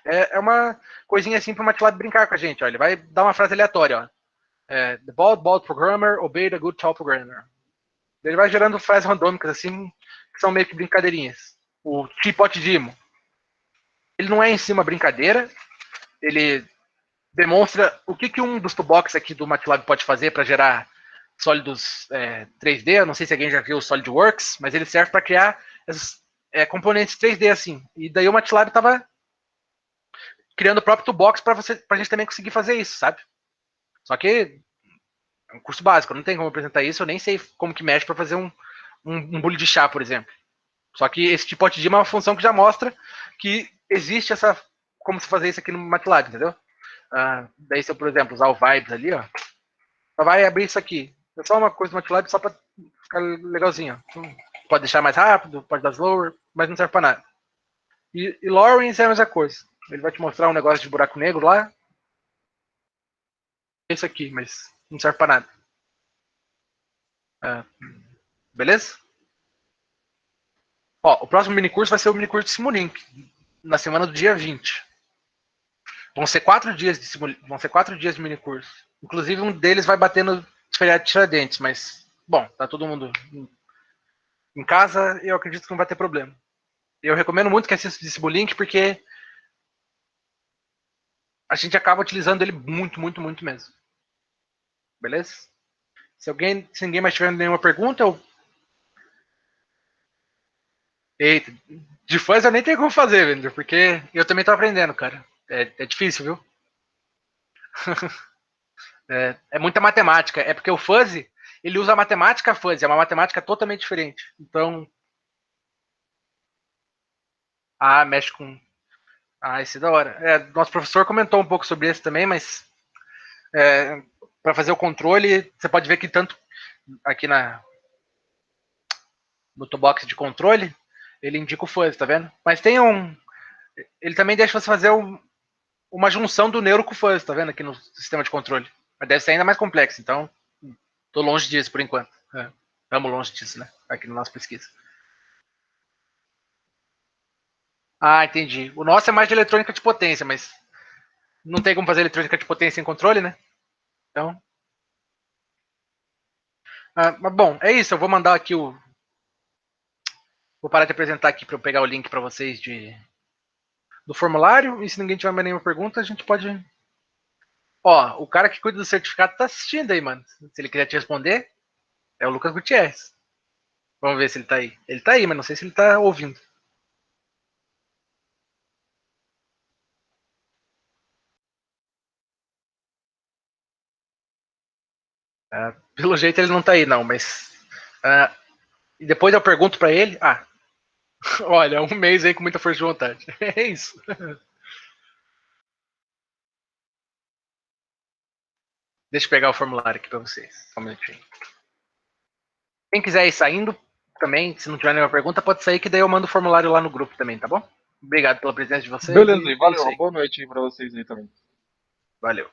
é uma coisinha assim para o MATLAB brincar com a gente. Ó. Ele vai dar uma frase aleatória. Ó. The bald programmer obeyed a good tall programmer. Ele vai gerando frases randômicas assim, que são meio que brincadeirinhas. O Tipotdimo. Ele não é em si uma brincadeira. Ele demonstra o que um dos toolbox aqui do MATLAB pode fazer para gerar sólidos 3D. Eu não sei se alguém já viu o SolidWorks, mas ele serve para criar esses componentes 3D assim. E daí o MATLAB estava criando o próprio toolbox para a gente também conseguir fazer isso, sabe? Só que é um curso básico, não tem como apresentar isso, eu nem sei como que mexe para fazer um bule de chá, por exemplo. Só que esse tipo de é uma função que já mostra que existe essa como se fazer isso aqui no MATLAB, entendeu? Daí se eu, por exemplo, usar o Vibes ali, ó, só vai abrir isso aqui. É só uma coisa do MATLAB só para ficar legalzinho. Pode deixar mais rápido, pode dar slower, mas não serve para nada. E Lawrence é a mesma coisa. Ele vai te mostrar um negócio de buraco negro lá. É isso aqui, mas não serve para nada. Beleza? Ó, o próximo minicurso vai ser o minicurso de Simulink, na semana do dia 20. Vão ser 4 dias de minicurso. Inclusive, um deles vai bater no feriado de Tiradentes, mas, bom, tá todo mundo em casa, eu acredito que não vai ter problema. Eu recomendo muito que assista o Simulink, porque a gente acaba utilizando ele muito, muito, muito mesmo. Beleza? Se ninguém mais tiver nenhuma pergunta, Eita, de fãs eu nem tenho como fazer, Vendor, porque eu também tô aprendendo, cara. É difícil, viu? É muita matemática. É porque o fuzzy, ele usa a matemática fuzzy, é uma matemática totalmente diferente. Então. Mexe com. Isso é da hora. Nosso professor comentou um pouco sobre isso também, mas. Para fazer o controle, você pode ver que tanto aqui no toolbox de controle, ele indica o fuzzy, tá vendo? Mas tem ele também deixa você fazer uma junção do neuro com o fuzzy, tá vendo? Aqui no sistema de controle. Mas deve ser ainda mais complexo, então tô longe disso por enquanto. Estamos longe disso, né? Aqui na nossa pesquisa. Entendi. O nosso é mais de eletrônica de potência, mas não tem como fazer eletrônica de potência em controle, né? Então. Mas bom, é isso. Eu vou mandar aqui o. Vou parar de apresentar aqui para eu pegar o link para vocês do formulário. E se ninguém tiver mais nenhuma pergunta, a gente pode. Ó, o cara que cuida do certificado tá assistindo aí, mano. Se ele quiser te responder, é o Lucas Gutierrez. Vamos ver se ele tá aí. Ele tá aí, mas não sei se ele tá ouvindo. Pelo jeito ele não tá aí, não, mas. E depois eu pergunto para ele. Olha, um mês aí com muita força de vontade. É isso. Deixa eu pegar o formulário aqui para vocês. Só um minutinho. Quem quiser ir saindo também, se não tiver nenhuma pergunta, pode sair que daí eu mando o formulário lá no grupo também, tá bom? Obrigado pela presença de vocês Beleza, e é valeu. isso Uma aí. boa noite aí pra vocês aí também. Valeu.